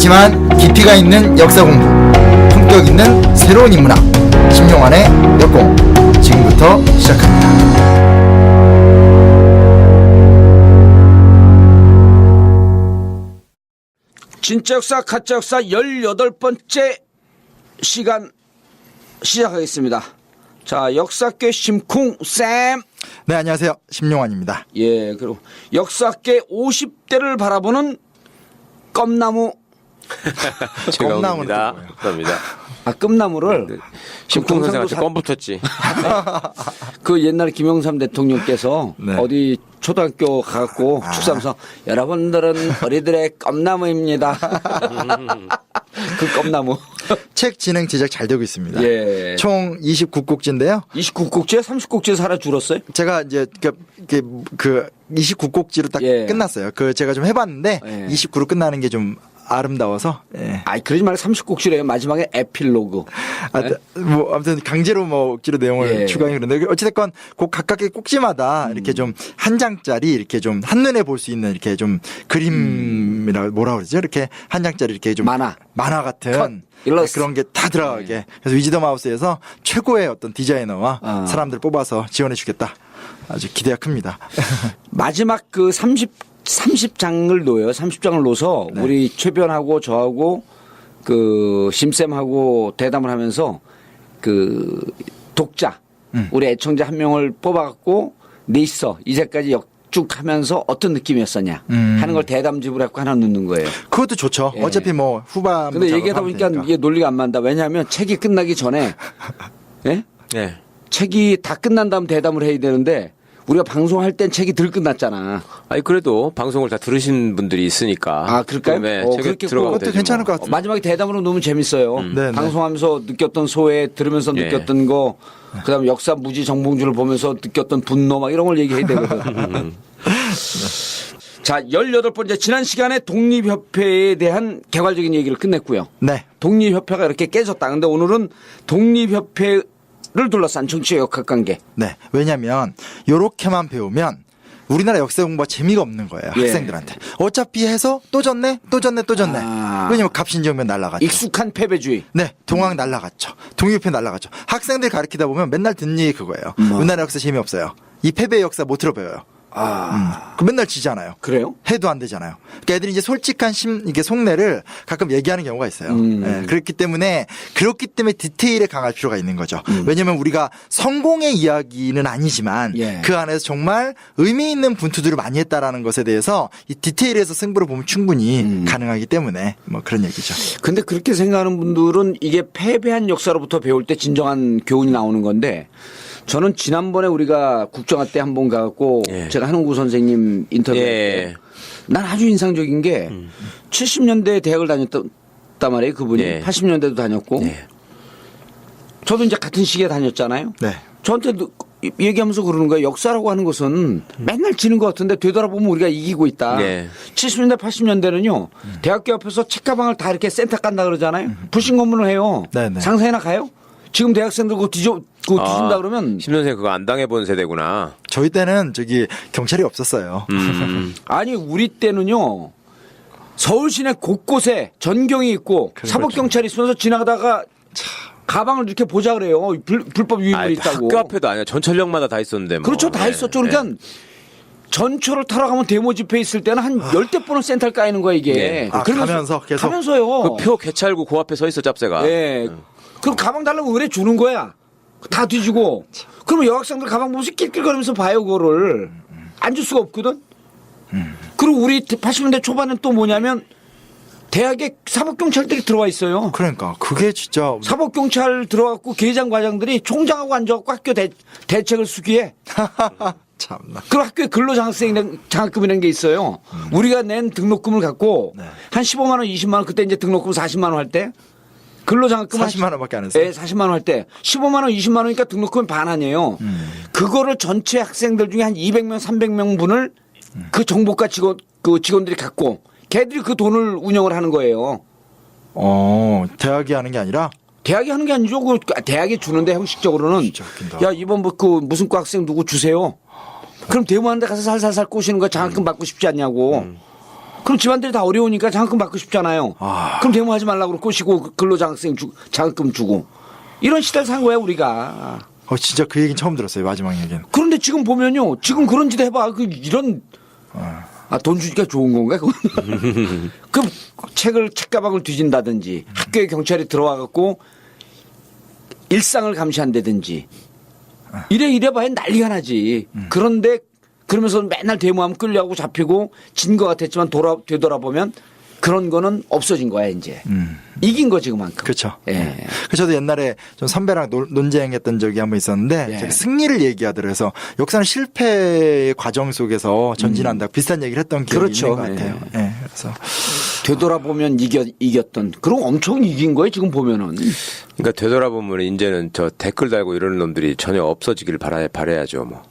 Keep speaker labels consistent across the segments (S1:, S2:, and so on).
S1: 하지만 깊이가 있는 역사 공부, 품격 있는 새로운 인문학, 신용환의 역공 지금부터 시작합니다.
S2: 진짜 역사 가짜 역사 18번째 시간 시작하겠습니다. 자, 역사계 심쿵 쌤.
S1: 네, 안녕하세요. 심용환입니다.
S2: 예, 그리고 역사계 50대를 바라보는 껌나무.
S3: 최강욱입니다. 감사합니다.
S2: 아, 껌나무를
S3: 심쿵 선생한테 껌 붙었지.
S2: 그 옛날에 김영삼 대통령께서
S1: 네.
S2: 어디 초등학교 가갖고 축사하면서 여러분들은 우리들의 껌나무입니다. 그 껌나무.
S1: 책 진행 제작 잘 되고 있습니다.
S2: 예.
S1: 총 29꼭지인데요.
S2: 29꼭지에 30꼭지에 살아 줄었어요?
S1: 제가 이제 그 29꼭지로 딱
S2: 예.
S1: 끝났어요. 그 제가 좀 해봤는데
S2: 예.
S1: 29로 끝나는 게 좀 아름다워서. 예.
S2: 아이, 그러지 말고 30꼭지래요. 마지막에 에필로그.
S1: 뭐 아무튼 강제로 뭐 억지로 내용을
S2: 예.
S1: 추가해 그런데 어찌됐건 그 각각의 꼭지마다 이렇게 좀 한 장짜리 이렇게 좀 한눈에 볼 수 있는 이렇게 좀 그림이라 뭐라 그러죠? 이렇게 한 장짜리 이렇게 좀
S2: 만화
S1: 같은
S2: 컷, 일러스트.
S1: 그런 게 다 들어가게. 그래서 위즈덤 하우스에서 최고의 어떤 디자이너와 사람들 뽑아서 지원해 주겠다. 아주 기대가 큽니다.
S2: 마지막 그 30장을 놓아요. 30장을 놓아서
S1: 네.
S2: 우리 최변하고 저하고 그 심쌤하고 대담을 하면서 그 독자 우리 애청자 한 명을 뽑아갖고 넷이서 이제까지 역쭉하면서 어떤 느낌이었었냐 하는 걸 대담집을 갖고 하나 넣는 거예요.
S1: 그것도 좋죠.
S2: 예.
S1: 어차피 뭐 후반.
S2: 근데 얘기하다 보니까 이게 논리가 안 맞는다. 왜냐하면 책이 끝나기 전에 예?
S3: 네.
S2: 책이 다 끝난 다음 대담을 해야 되는데 우리가 방송할 땐 책이 덜 끝났잖아.
S3: 아니 그래도 방송을 다 들으신 분들이 있으니까.
S2: 아, 그럴까요?
S3: 네,
S2: 어,
S3: 책에
S2: 그렇게
S3: 들어가면
S1: 그것도
S3: 되지
S1: 괜찮을
S3: 뭐.
S1: 것 같아요.
S2: 마지막에 대담으로 너무 재밌어요.
S1: 네, 네.
S2: 방송하면서 느꼈던 소외, 들으면서
S3: 예.
S2: 느꼈던 거, 그다음 역사 무지 정봉주를 보면서 느꼈던 분노 막 이런 걸 얘기해야 되거든. 자, 18번째 지난 시간에 독립협회에 대한 개괄적인 얘기를 끝냈고요.
S1: 네.
S2: 독립협회가 이렇게 깨졌다. 근데 오늘은 독립협회를 둘러싼 정치의 역학관계.
S1: 네. 왜냐면 요렇게만 배우면 우리나라 역사 공부가 재미가 없는 거예요.
S2: 예.
S1: 학생들한테. 어차피 해서 또 졌네.
S2: 아.
S1: 왜냐면 갑신정변 날라갔죠.
S2: 익숙한 패배주의.
S1: 네. 동학 날라갔죠. 독립회 날라갔죠. 학생들 가르치다 보면 맨날 듣는 얘기 그거예요. 우리나라 역사 재미없어요. 이 패배의 역사 못 들어배워요. 그 맨날 지잖아요.
S2: 그래요?
S1: 해도 안 되잖아요. 그러니까 애들이 이제 솔직한 이게 속내를 가끔 얘기하는 경우가 있어요. 예, 그렇기 때문에 디테일에 강할 필요가 있는 거죠. 왜냐하면 우리가 성공의 이야기는 아니지만
S2: 예.
S1: 그 안에서 정말 의미 있는 분투들을 많이 했다라는 것에 대해서 이 디테일에서 승부를 보면 충분히 가능하기 때문에 뭐 그런 얘기죠.
S2: 근데 그렇게 생각하는 분들은 이게 패배한 역사로부터 배울 때 진정한 교훈이 나오는 건데 저는 지난번에 우리가 국정화 때 한 번 가갖고
S3: 예.
S2: 제가 한홍구 선생님 인터뷰
S3: 예.
S2: 난 아주 인상적인 게 70년대에 대학을 다녔단 말이에요. 그분이
S3: 예.
S2: 80년대도 다녔고
S3: 예.
S2: 저도 이제 같은 시기에 다녔잖아요.
S1: 네.
S2: 저한테도 얘기하면서 그러는 거예요. 역사라고 하는 것은 맨날 지는 것 같은데 되돌아보면 우리가 이기고 있다.
S3: 네.
S2: 70년대 80년대는요. 대학교 앞에서 책가방을 다 이렇게 센터 깐다 그러잖아요. 불신 검문을 해요.
S1: 네네.
S2: 상사회나 가요? 지금 대학생들 그거 뒤진다 그러면
S3: 심선생 그거 안 당해본 세대구나.
S1: 저희 때는 경찰이 없었어요.
S2: 아니 우리 때는요. 서울 시내 곳곳에 전경이 있고 사법경찰이 있으면서 지나가다가 가방을 이렇게 보자 그래요. 불법 유인물이
S3: 아니,
S2: 있다고.
S3: 학교 앞에도 아니야. 전철역마다 다 있었는데. 뭐.
S2: 그렇죠. 다
S3: 예.
S2: 있었죠. 그러니까 전철을 타러 가면 데모 집회 있을 때는 한 10대 번은 센터를 까이는 거야 이게.
S3: 네.
S1: 아, 가면서 계속?
S2: 가면서요.
S3: 그 표 개찰구 그 앞에 서 있어 짭새가.
S2: 예. 그럼 가방 달라고 의뢰 주는 거야. 다 뒤지고. 그러면 여학생들 가방 보면서 낄낄거리면서 봐요 그거를. 안 줄 수가 없거든. 그리고 우리 80년대 초반엔 또 뭐냐면 대학에 사법경찰들이 들어와 있어요.
S1: 그러니까 그게 진짜
S2: 사법경찰 들어갖고 계장 과장들이 총장하고 앉아갖고 학교 대책을 수기해.
S1: 참나.
S2: 그 학교에 근로장학금이라는 게 있어요. 우리가 낸 등록금을 갖고
S1: 네.
S2: 한 15만 원, 20만 원 그때 이제 등록금 40만 원 할 때 근로장학금
S1: 40만 원밖에 안 했어요.
S2: 네, 40만 원 할 때 15만 원, 20만 원이니까 등록금이 반 아니에요. 그거를 전체 학생들 중에 한 200명, 300명 분을 그 정보과 직원들이 갖고 걔들이 그 돈을 운영을 하는 거예요.
S1: 대학이 하는 게 아니라
S2: 대학이 하는 게 아니죠. 그 대학이 주는데 형식적으로는
S1: 진짜 웃긴다.
S2: 야 이번 뭐 그 무슨 과 학생 누구 주세요. 그럼 대모하는데 가서 살살살 꼬시는 거 장학금 받고 싶지 않냐고. 그럼 집안들이 다 어려우니까 장학금 받고 싶잖아요.
S1: 아.
S2: 그럼 데모하지 말라고 꼬시고 근로장학생 장학금 주고 이런 시대를 산 거야 우리가.
S1: 진짜 그 얘기는 처음 들었어요. 마지막 얘기는.
S2: 그런데 지금 보면요. 지금 그런 짓 해봐. 이런 돈 주니까 좋은 건가? 그 책을 책가방을 뒤진다든지 학교에 경찰이 들어와 갖고 일상을 감시한다든지 이래봐야 난리가 나지. 그런데 그러면서 맨날 데모하면 끌려가고 잡히고 진 것 같았지만 되돌아보면 그런 거는 없어진 거야 이제. 이긴 거지 그만큼.
S1: 그렇죠.
S2: 예.
S1: 그 저도 옛날에 좀 선배랑 논쟁했던 적이 한 번 있었는데
S2: 예.
S1: 제가 승리를 얘기하더라고요. 그래서 역사는 실패의 과정 속에서 전진한다. 비슷한 얘기를 했던 기억이
S2: 그렇죠.
S1: 있는 것 같아요. 예. 그래서
S2: 되돌아보면 이겼던 그럼 엄청 이긴 거예요 지금 보면은.
S3: 그러니까 되돌아보면 이제는 저 댓글 달고 이러는 놈들이 전혀 없어지길 바라야죠. 뭐.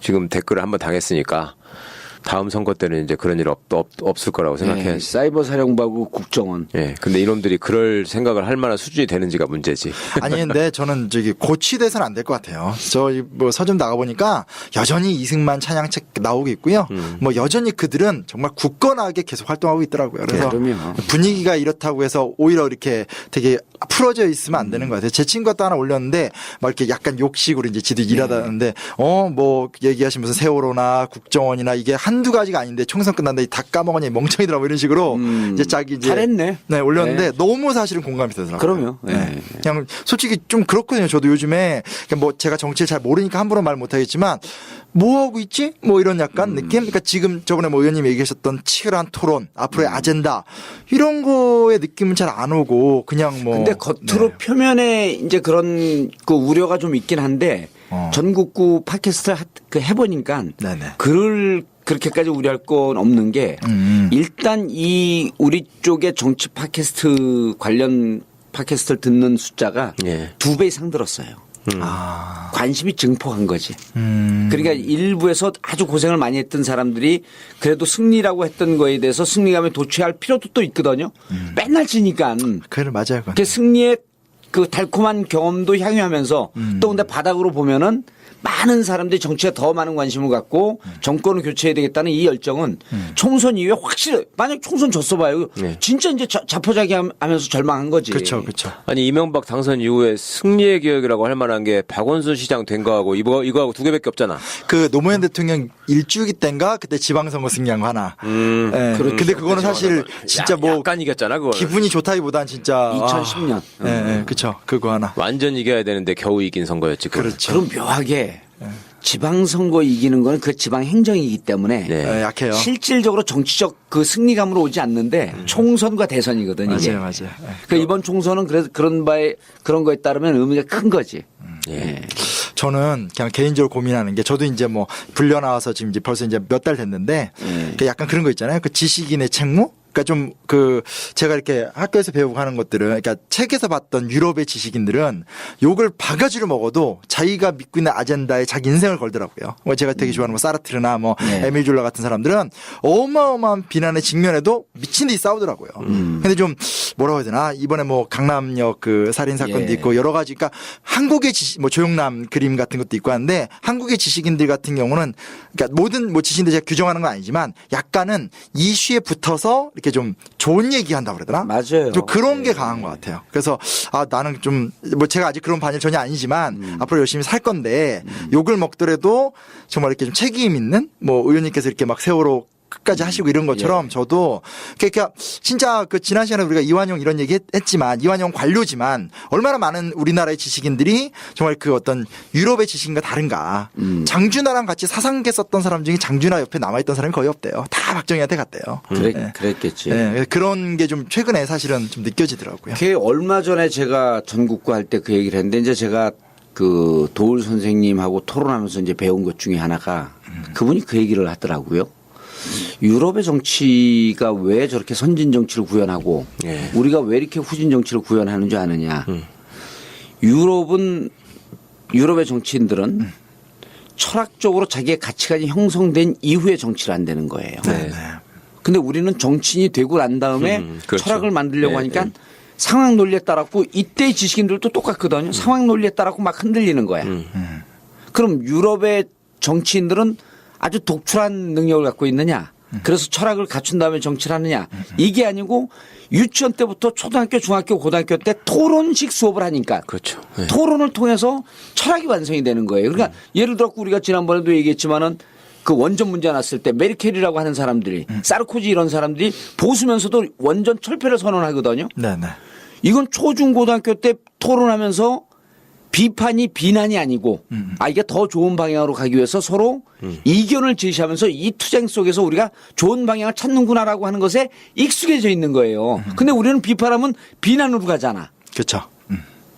S3: 지금 댓글을 한번 당했으니까 다음 선거 때는 이제 그런 일 없을 거라고 생각해야지.
S2: 사이버 사령부하고 국정원.
S3: 예. 근데 이놈들이 그럴 생각을 할 만한 수준이 되는지가 문제지.
S1: 아니 근데 저는 고치돼서는 안 될 것 같아요. 저 뭐 서점 나가 보니까 여전히 이승만 찬양책 나오고 있고요. 뭐 여전히 그들은 정말 굳건하게 계속 활동하고 있더라고요. 그래서
S2: 그럼요.
S1: 분위기가 이렇다고 해서 오히려 이렇게 되게 풀어져 있으면 안 되는 것 같아요. 제 친구가 또 하나 올렸는데 막 이렇게 약간 욕식으로 이제 지도 일하다는데 뭐 얘기하신 무슨 세월호나 국정원이나 이게 한두 가지가 아닌데 총선 끝났는데 다 까먹었냐 멍청이더라 뭐 이런 식으로 이제 자기 이제
S2: 잘했네.
S1: 네, 올렸는데 너무 사실은 공감이 되더라고요.
S2: 그럼요.
S1: 네. 그냥 솔직히 좀 그렇거든요. 저도 요즘에 그냥 뭐 제가 정치를 잘 모르니까 함부로 말 못하겠지만 뭐 하고 있지? 뭐 이런 약간 느낌? 그러니까 지금 저번에 뭐 의원님 얘기하셨던 치열한 토론, 앞으로의 아젠다 이런 거의 느낌은 잘 안 오고 그냥 뭐.
S2: 근데 겉으로 표면에 이제 그런 그 우려가 좀 있긴 한데 전국구 팟캐스트 해보니까
S1: 네네.
S2: 그렇게까지 우려할 건 없는 게 일단 이 우리 쪽의 정치 팟캐스트 관련 팟캐스트를 듣는 숫자가
S3: 예.
S2: 2배 이상 늘었어요. 관심이 증폭한 거지. 그러니까 일부에서 아주 고생을 많이 했던 사람들이 그래도 승리라고 했던 거에 대해서 승리감에 도취할 필요도 또 있거든요. 맨날 지니까.
S1: 그래 맞아요. 그건.
S2: 그 승리의 그 달콤한 경험도 향유하면서 또 근데 바닥으로 보면은 많은 사람들이 정치에 더 많은 관심을 갖고 정권을 교체해야 되겠다는 이 열정은 총선 이후에 확실히 만약 총선 졌어 봐요.
S3: 네.
S2: 진짜 이제 자포자기하면서 절망한 거지.
S1: 그렇죠.
S3: 아니 이명박 당선 이후에 승리의 기억이라고 할 만한 게 박원순 시장 된 거하고 이거하고 두 개밖에 없잖아.
S1: 그 노무현 대통령 일주기 때인가 그때 지방선거 승리한 거 하나. 네. 근데 그거는 사실 진짜 뭐
S3: 약간 이겼잖아 그거.
S1: 기분이 좋다기보단 진짜
S2: 2010년.
S1: 그렇죠. 그거 하나.
S3: 완전 이겨야 되는데 겨우 이긴 선거였지. 그건.
S1: 그렇죠.
S2: 그럼 묘하게 지방선거 이기는 거는 그 지방 행정이기 때문에
S3: 네.
S1: 약해요.
S2: 실질적으로 정치적 그 승리감으로 오지 않는데 총선과 대선이거든 이게.
S1: 맞아요.
S2: 그 이번 총선은 그래서 그런 거에 따르면 의미가 큰 거지.
S3: 예.
S1: 저는 그냥 개인적으로 고민하는 게 저도 이제 뭐 불려 나와서 지금 이제 벌써 이제 몇 달 됐는데 그 약간 그런 거 있잖아요. 그 지식인의 책무? 그러니까 좀 그 제가 이렇게 학교에서 배우고 하는 것들은 그러니까 책에서 봤던 유럽의 지식인들은 욕을 바가지로 먹어도 자기가 믿고 있는 아젠다에 자기 인생을 걸더라고요. 뭐 제가 되게 좋아하는 뭐 사르트르나 뭐 에밀 졸라 같은 사람들은 어마어마한 비난에 직면해도 미친 듯이 싸우더라고요. 근데 좀 뭐라고 해야 되나 이번에 뭐 강남역 그 살인 사건도 있고 여러 가지 그러니까 한국의 지식 뭐 조영남 그림 같은 것도 있고 한데 한국의 지식인들 같은 경우는 그러니까 모든 뭐 지식인들 제가 규정하는 건 아니지만 약간은 이슈에 붙어서 이렇게 좀 좋은 얘기한다고 그러더라.
S2: 맞아요.
S1: 좀 그런 게 강한 것 같아요. 그래서 나는 좀 뭐 제가 아직 그런 반일 전혀 아니지만 앞으로 열심히 살 건데 욕을 먹더라도 정말 이렇게 좀 책임 있는 뭐 의원님께서 이렇게 막 세월호 끝까지 하시고 이런 것처럼 저도 그러니까 진짜 그 지난 시간에 우리가 이완용 이런 얘기 했지만 이완용 관료지만 얼마나 많은 우리나라의 지식인들이 정말 그 어떤 유럽의 지식인과 다른가. 장준하랑 같이 사상계 썼던 사람 중에 장준하 옆에 남아있던 사람이 거의 없대요. 다 박정희한테 갔대요.
S2: 그랬겠지.
S1: 네, 그런 게 좀 최근에 사실은 좀 느껴지더라고요.
S2: 그게 얼마 전에 제가 전국구 할 때 그 얘기를 했는데 이제 제가 그 도울 선생님하고 토론하면서 이제 배운 것 중에 하나가 그분이 그 얘기를 하더라고요. 유럽의 정치가 왜 저렇게 선진 정치를 구현하고 우리가 왜 이렇게 후진 정치를 구현하는 줄 아느냐. 유럽의 정치인들은 철학적으로 자기의 가치관이 형성된 이후에 정치를 안 되는 거예요. 근데 우리는 정치인이 되고 난 다음에
S3: 그렇죠.
S2: 철학을 만들려고 하니까 상황 논리에 따랐고 이때 지식인들도 똑같거든요. 상황 논리에 따랐고 막 흔들리는 거야. 그럼 유럽의 정치인들은 아주 독출한 능력을 갖고 있느냐? 그래서 철학을 갖춘 다음에 정치를 하느냐. 이게 아니고 유치원 때부터 초등학교, 중학교, 고등학교 때 토론식 수업을 하니까.
S3: 그렇죠. 네.
S2: 토론을 통해서 철학이 완성이 되는 거예요. 그러니까 예를 들어 우리가 지난번에도 얘기했지만은 그 원전 문제 났을 때 메르켈이라고 하는 사람들이 사르코지 이런 사람들이 보수면서도 원전 철폐를 선언하거든요.
S1: 네네.
S2: 이건 초중고등학교 때 토론하면서 비판이 비난이 아니고 이게 더 좋은 방향으로 가기 위해서 서로 이견을 제시하면서 이 투쟁 속에서 우리가 좋은 방향을 찾는구나라고 하는 것에 익숙해져 있는 거예요. 근데 우리는 비판하면 비난으로 가잖아.
S1: 그렇죠.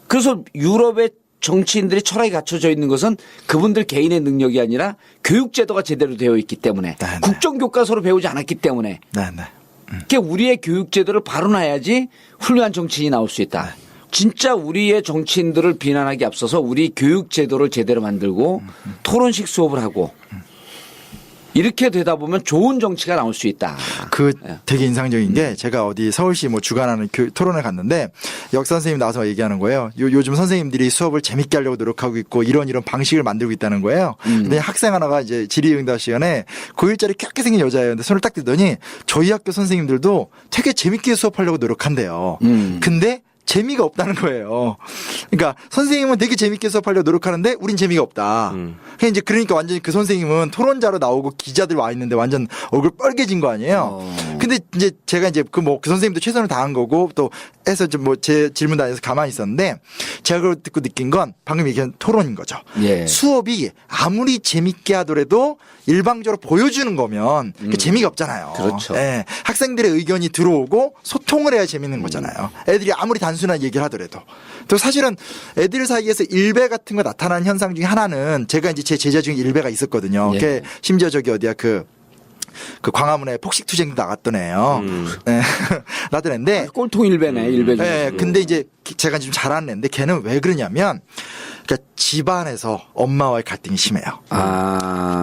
S2: 그래서 유럽의 정치인들이 철학이 갖춰져 있는 것은 그분들 개인의 능력이 아니라 교육제도가 제대로 되어 있기 때문에
S1: 네네.
S2: 국정교과서로 배우지 않았기 때문에
S1: 네네.
S2: 그러니까 우리의 교육제도를 바로 놔야지 훌륭한 정치인이 나올 수 있다. 진짜 우리의 정치인들을 비난하기 앞서서 우리 교육제도를 제대로 만들고 토론식 수업을 하고 이렇게 되다 보면 좋은 정치가 나올 수 있다.
S1: 그 되게 인상적인 게 제가 어디 서울시 뭐 주관하는 토론을 갔는데 역사 선생님 나와서 얘기하는 거예요. 요즘 선생님들이 수업을 재밌게 하려고 노력하고 있고 이런 방식을 만들고 있다는 거예요. 근데 학생 하나가 이제 질의응답 시간에 고1짜리 큐게 생긴 여자예요. 근데 손을 딱 들더니 저희 학교 선생님들도 되게 재밌게 수업하려고 노력한대요. 근데 재미가 없다는 거예요. 그러니까 선생님은 되게 재밌게 수업하려고 노력하는데 우린 재미가 없다. 그러니까 완전히 그 선생님은 토론자로 나오고 기자들 와 있는데 완전 얼굴 빨개진 거 아니에요. 근데 이제 제가 이제 그 선생님도 최선을 다한 거고 또 해서 좀 제 질문 단에서 가만히 있었는데 제가 그걸 듣고 느낀 건 방금 얘기한 토론인 거죠.
S2: 예.
S1: 수업이 아무리 재밌게 하더라도 일방적으로 보여주는 거면 재미가 없잖아요.
S2: 그렇죠.
S1: 예. 학생들의 의견이 들어오고 소통을 해야 재밌는 거잖아요. 애들이 아무리 단순한 얘기를 하더라도. 또 사실은 애들 사이에서 일배 같은 거 나타나는 현상 중에 하나는 제가 이제 제 제자 중에 일배가 있었거든요.
S2: 예.
S1: 걔 심지어 저기 어디야 그 광화문에 폭식투쟁 나갔던 애예요. 네. 나던 애인데
S2: 꼴통 일배네. 일배 중에.
S1: 네, 근데 이제 제가 좀 잘 아는 애인데 걔는 왜 그러냐면 그러니까 집안에서 엄마와의 갈등이 심해요.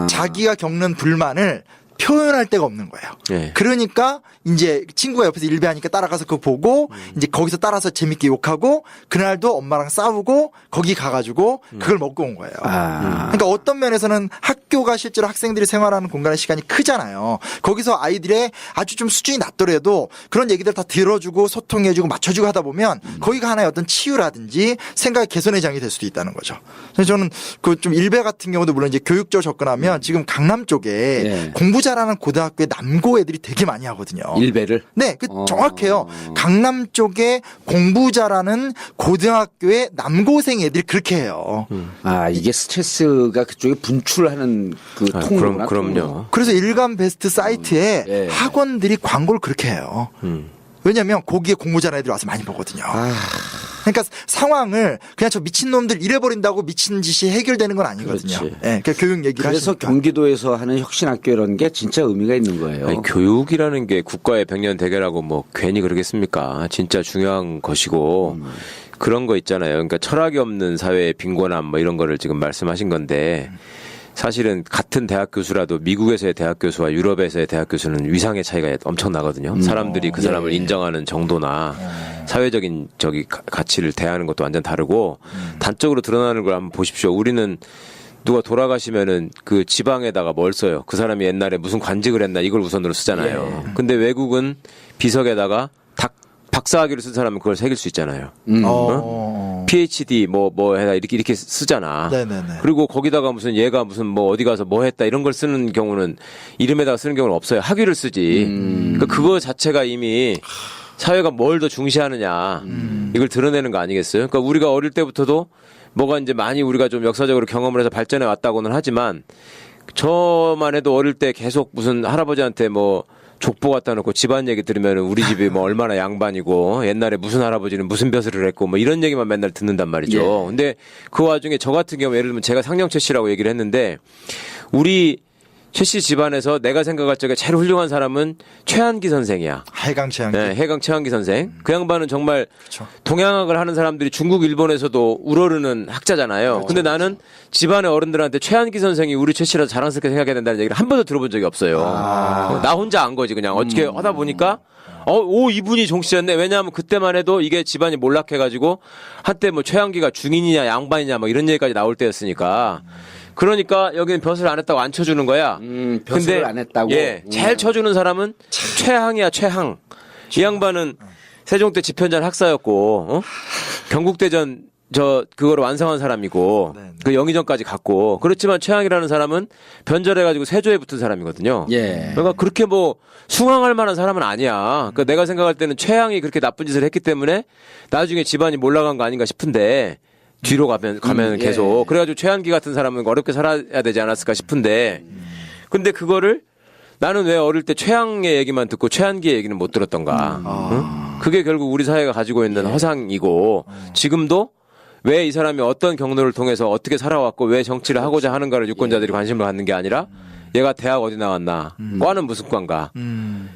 S1: 자기가 겪는 불만을 표현할 데가 없는 거예요.
S3: 네.
S1: 그러니까 이제 친구가 옆에서 일배하니까 따라가서 그거 보고 이제 거기서 따라서 재밌게 욕하고 그날도 엄마랑 싸우고 거기 가가지고 그걸 먹고 온 거예요. 그러니까 어떤 면에서는 학교가 실제로 학생들이 생활하는 공간의 시간이 크잖아요. 거기서 아이들의 아주 좀 수준이 낮더라도 그런 얘기들 다 들어주고 소통해주고 맞춰주고 하다 보면 거기가 하나의 어떤 치유라든지 생각의 개선의 장이 될 수도 있다는 거죠. 그래서 저는 그 좀 일배 같은 경우도 물론 이제 교육적으로 접근하면 지금 강남 쪽에
S2: 네.
S1: 공부 잘하는 고등학교에 남고 애들이 되게 많이 하거든요.
S2: 일배를?
S1: 네, 정확해요. 강남 쪽에 공부 잘하는 고등학교에 남고생 애들이 그렇게 해요.
S2: 이게 스트레스가 그쪽에 분출하는 그 통로구나.
S3: 그럼요.
S1: 그래서 일간 베스트 사이트에
S2: 예.
S1: 학원들이 광고를 그렇게 해요. 왜냐하면 거기에 공부 잘하는 애들이 와서 많이 보거든요. 그러니까 상황을 그냥 저 미친놈들 잃어버린다고 미친 짓이 해결되는 건 아니거든요.
S2: 그렇지.
S1: 네, 그러니까 교육 얘기를
S2: 그래서
S1: 하시니까.
S2: 경기도에서 하는 혁신학교 이런 게 진짜 의미가 있는 거예요.
S3: 아니, 교육이라는 게 국가의 백년 대계라고 뭐 괜히 그러겠습니까? 진짜 중요한 것이고 그런 거 있잖아요. 그러니까 철학이 없는 사회의 빈곤함 뭐 이런 거를 지금 말씀하신 건데 사실은 같은 대학 교수라도 미국에서의 대학 교수와 유럽에서의 대학 교수는 위상의 차이가 엄청 나거든요. 사람들이 그 사람을 인정하는 정도나 사회적인 가치를 대하는 것도 완전 다르고 단적으로 드러나는 걸 한번 보십시오. 우리는 누가 돌아가시면은 그 지방에다가 뭘 써요? 그 사람이 옛날에 무슨 관직을 했나 이걸 우선으로 쓰잖아요. 근데 외국은 비석에다가 박사학위를 쓴 사람은 그걸 새길 수 있잖아요. PhD 뭐 해다 이렇게 쓰잖아.
S1: 네네네.
S3: 그리고 거기다가 무슨 얘가 무슨 뭐 어디 가서 뭐 했다 이런 걸 쓰는 경우는 이름에다가 쓰는 경우는 없어요. 학위를 쓰지. 그러니까 그거 자체가 이미 사회가 뭘 더 중시하느냐 이걸 드러내는 거 아니겠어요? 그러니까 우리가 어릴 때부터도 뭐가 이제 많이 우리가 좀 역사적으로 경험을 해서 발전해 왔다고는 하지만 저만 해도 어릴 때 계속 무슨 할아버지한테 뭐 족보 갖다 놓고 집안 얘기 들으면 우리 집이 뭐 얼마나 양반이고 옛날에 무슨 할아버지는 무슨 벼슬을 했고 뭐 이런 얘기만 맨날 듣는단 말이죠. 근데 그 와중에 저 같은 경우 예를 들면 제가 상령최 씨라고 얘기를 했는데 우리 최 씨 집안에서 내가 생각할 적에 제일 훌륭한 사람은 최한기 선생이야.
S1: 해강 최한기.
S3: 네, 해강 최한기 선생. 그 양반은 정말
S1: 그렇죠.
S3: 동양학을 하는 사람들이 중국, 일본에서도 우러르는 학자잖아요. 근데 나는 집안의 어른들한테 최한기 선생이 우리 최 씨라서 자랑스럽게 생각해야 된다는 얘기를 한 번도 들어본 적이 없어요. 나 혼자 안 거지 그냥 어떻게 하다 보니까 이분이 종 씨였네. 왜냐하면 그때만 해도 이게 집안이 몰락해가지고 한때 뭐 최한기가 중인이냐 양반이냐 뭐 이런 얘기까지 나올 때였으니까. 그러니까 여기는 벼슬 안 했다고 안 쳐주는 거야.
S2: 벼슬을 안 했다고?
S3: 예, 제일 쳐주는 사람은 최항이야, 최항. 이 양반은 세종 때 집현전 학사였고, 경국대전 그거를 완성한 사람이고,
S1: 네.
S3: 그 영의정까지 갔고, 그렇지만 최항이라는 사람은 변절해가지고 세조에 붙은 사람이거든요.
S2: 예.
S3: 그러니까 그렇게 뭐 숭앙할 만한 사람은 아니야. 그러니까 내가 생각할 때는 최항이 그렇게 나쁜 짓을 했기 때문에 나중에 집안이 몰락한 거 아닌가 싶은데, 뒤로 가면 계속.
S2: 예.
S3: 그래가지고 최한기 같은 사람은 어렵게 살아야 되지 않았을까 싶은데, 근데 그거를 나는 왜 어릴 때 최양의 얘기만 듣고 최한기의 얘기는 못 들었던가. 응? 그게 결국 우리 사회가 가지고 있는 허상이고, 지금도 왜 이 사람이 어떤 경로를 통해서 어떻게 살아왔고 왜 정치를 하고자 하는가를 유권자들이 관심을 갖는 게 아니라 얘가 대학 어디 나왔나, 과는 무슨 과인가.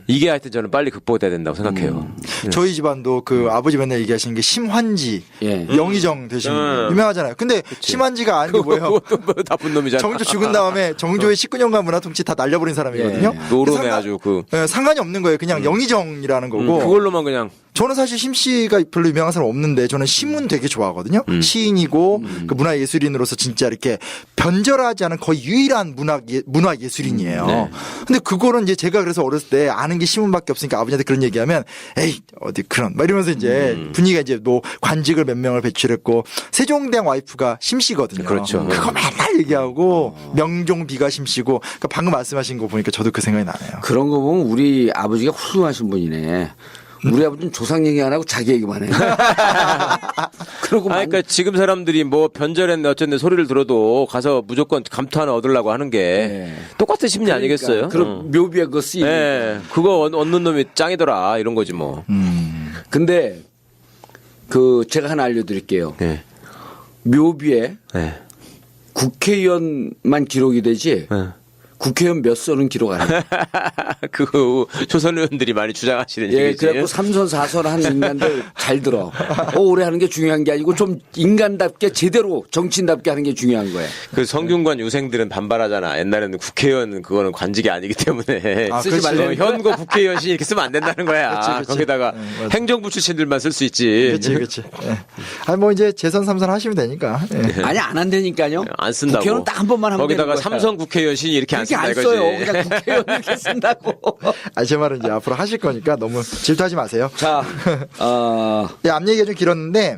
S3: 이게 하여튼 저는 빨리 극복돼야 된다고 생각해요.
S1: 저희 집안도 그 아버지 맨날 얘기하시는 게 심환지,
S2: 예.
S1: 영의정 되신 분 유명하잖아요. 근데 심환지가 아닌 게 뭐예요?
S3: 그것도 뭐 나쁜 놈이잖아.
S1: 정조 죽은 다음에 정조의 19년간 문화통치 다 날려버린 사람이거든요.
S2: 예.
S3: 노름에 아주
S1: 상관이 없는 거예요. 그냥 영의정이라는 거고.
S3: 그걸로만 그냥.
S1: 저는 사실 심 씨가 별로 유명한 사람 없는데 저는 심은 되게 좋아하거든요. 시인이고 그 문화예술인으로서 진짜 이렇게 변절하지 않은 거의 유일한 문화예술인이에요.
S2: 네.
S1: 근데 그거는 이제 제가 그래서 어렸을 때 아는 게 심은밖에 없으니까 아버지한테 그런 얘기하면 에이 어디 그런 막 이러면서 이제 분위기가 이제 뭐 관직을 몇 명을 배출했고 세종대왕 와이프가 심 씨거든요.
S3: 그렇죠.
S1: 그거 맨날 얘기하고 명종비가 심 씨고 그러니까 방금 말씀하신 거 보니까 저도 그 생각이 나네요.
S2: 그런 거 보면 우리 아버지가 훌륭하신 분이네. 우리 아버지는 조상 얘기 안 하고 자기 얘기만 해. 그러고
S3: 그러니까 지금 사람들이 뭐 변절했네 어쨌네 소리를 들어도 가서 무조건 감투 하나 얻으려고 하는 게 똑같은 심리 아니겠어요?
S2: 그럼 묘비에 그거 쓰이고.
S3: 네, 그거 얻는 놈이 짱이더라 이런 거지 뭐.
S2: 근데 제가 하나 알려드릴게요.
S3: 네.
S2: 묘비에
S3: 네.
S2: 국회의원만 기록이 되지
S3: 네.
S2: 국회의원 몇 선은 기록 안 해요.
S3: 그거 조선 의원들이 많이 주장하시는
S2: 예,
S3: 얘기지.
S2: 그래갖고 3선 4선 한 인간들 잘 들어. 오래 하는 게 중요한 게 아니고 좀 인간답게 제대로 정치인답게 하는 게 중요한 거예요.
S3: 그 성균관 유생들은 반발하잖아. 옛날에는 국회의원은 그거는 관직이 아니기 때문에
S1: 아,
S2: 쓰지
S1: 그렇지.
S2: 말라는 거야.
S3: 현고 국회의원이 이렇게 쓰면 안 된다는 거야.
S1: 그치.
S3: 거기다가 행정부 출신들만 쓸 수 있지.
S1: 그렇지. 예. 아니 뭐 이제 재선 3선 하시면 되니까. 예.
S2: 아니 안 한다니까요.
S3: 안 쓴다고.
S2: 국회의원은 딱 한 번만 하면
S3: 거기다가
S2: 되는 거야.
S3: 삼성 국회의원이 이렇게 안
S2: 이렇게
S3: 쓴다
S2: 안
S3: 이거지.
S2: 써요. 그냥 국회의원 이렇게 쓴다고.
S1: 제 말은 이제 앞으로 하실 거니까 너무 질투하지 마세요.
S2: 자,
S1: 예, 앞 얘기가 좀 길었는데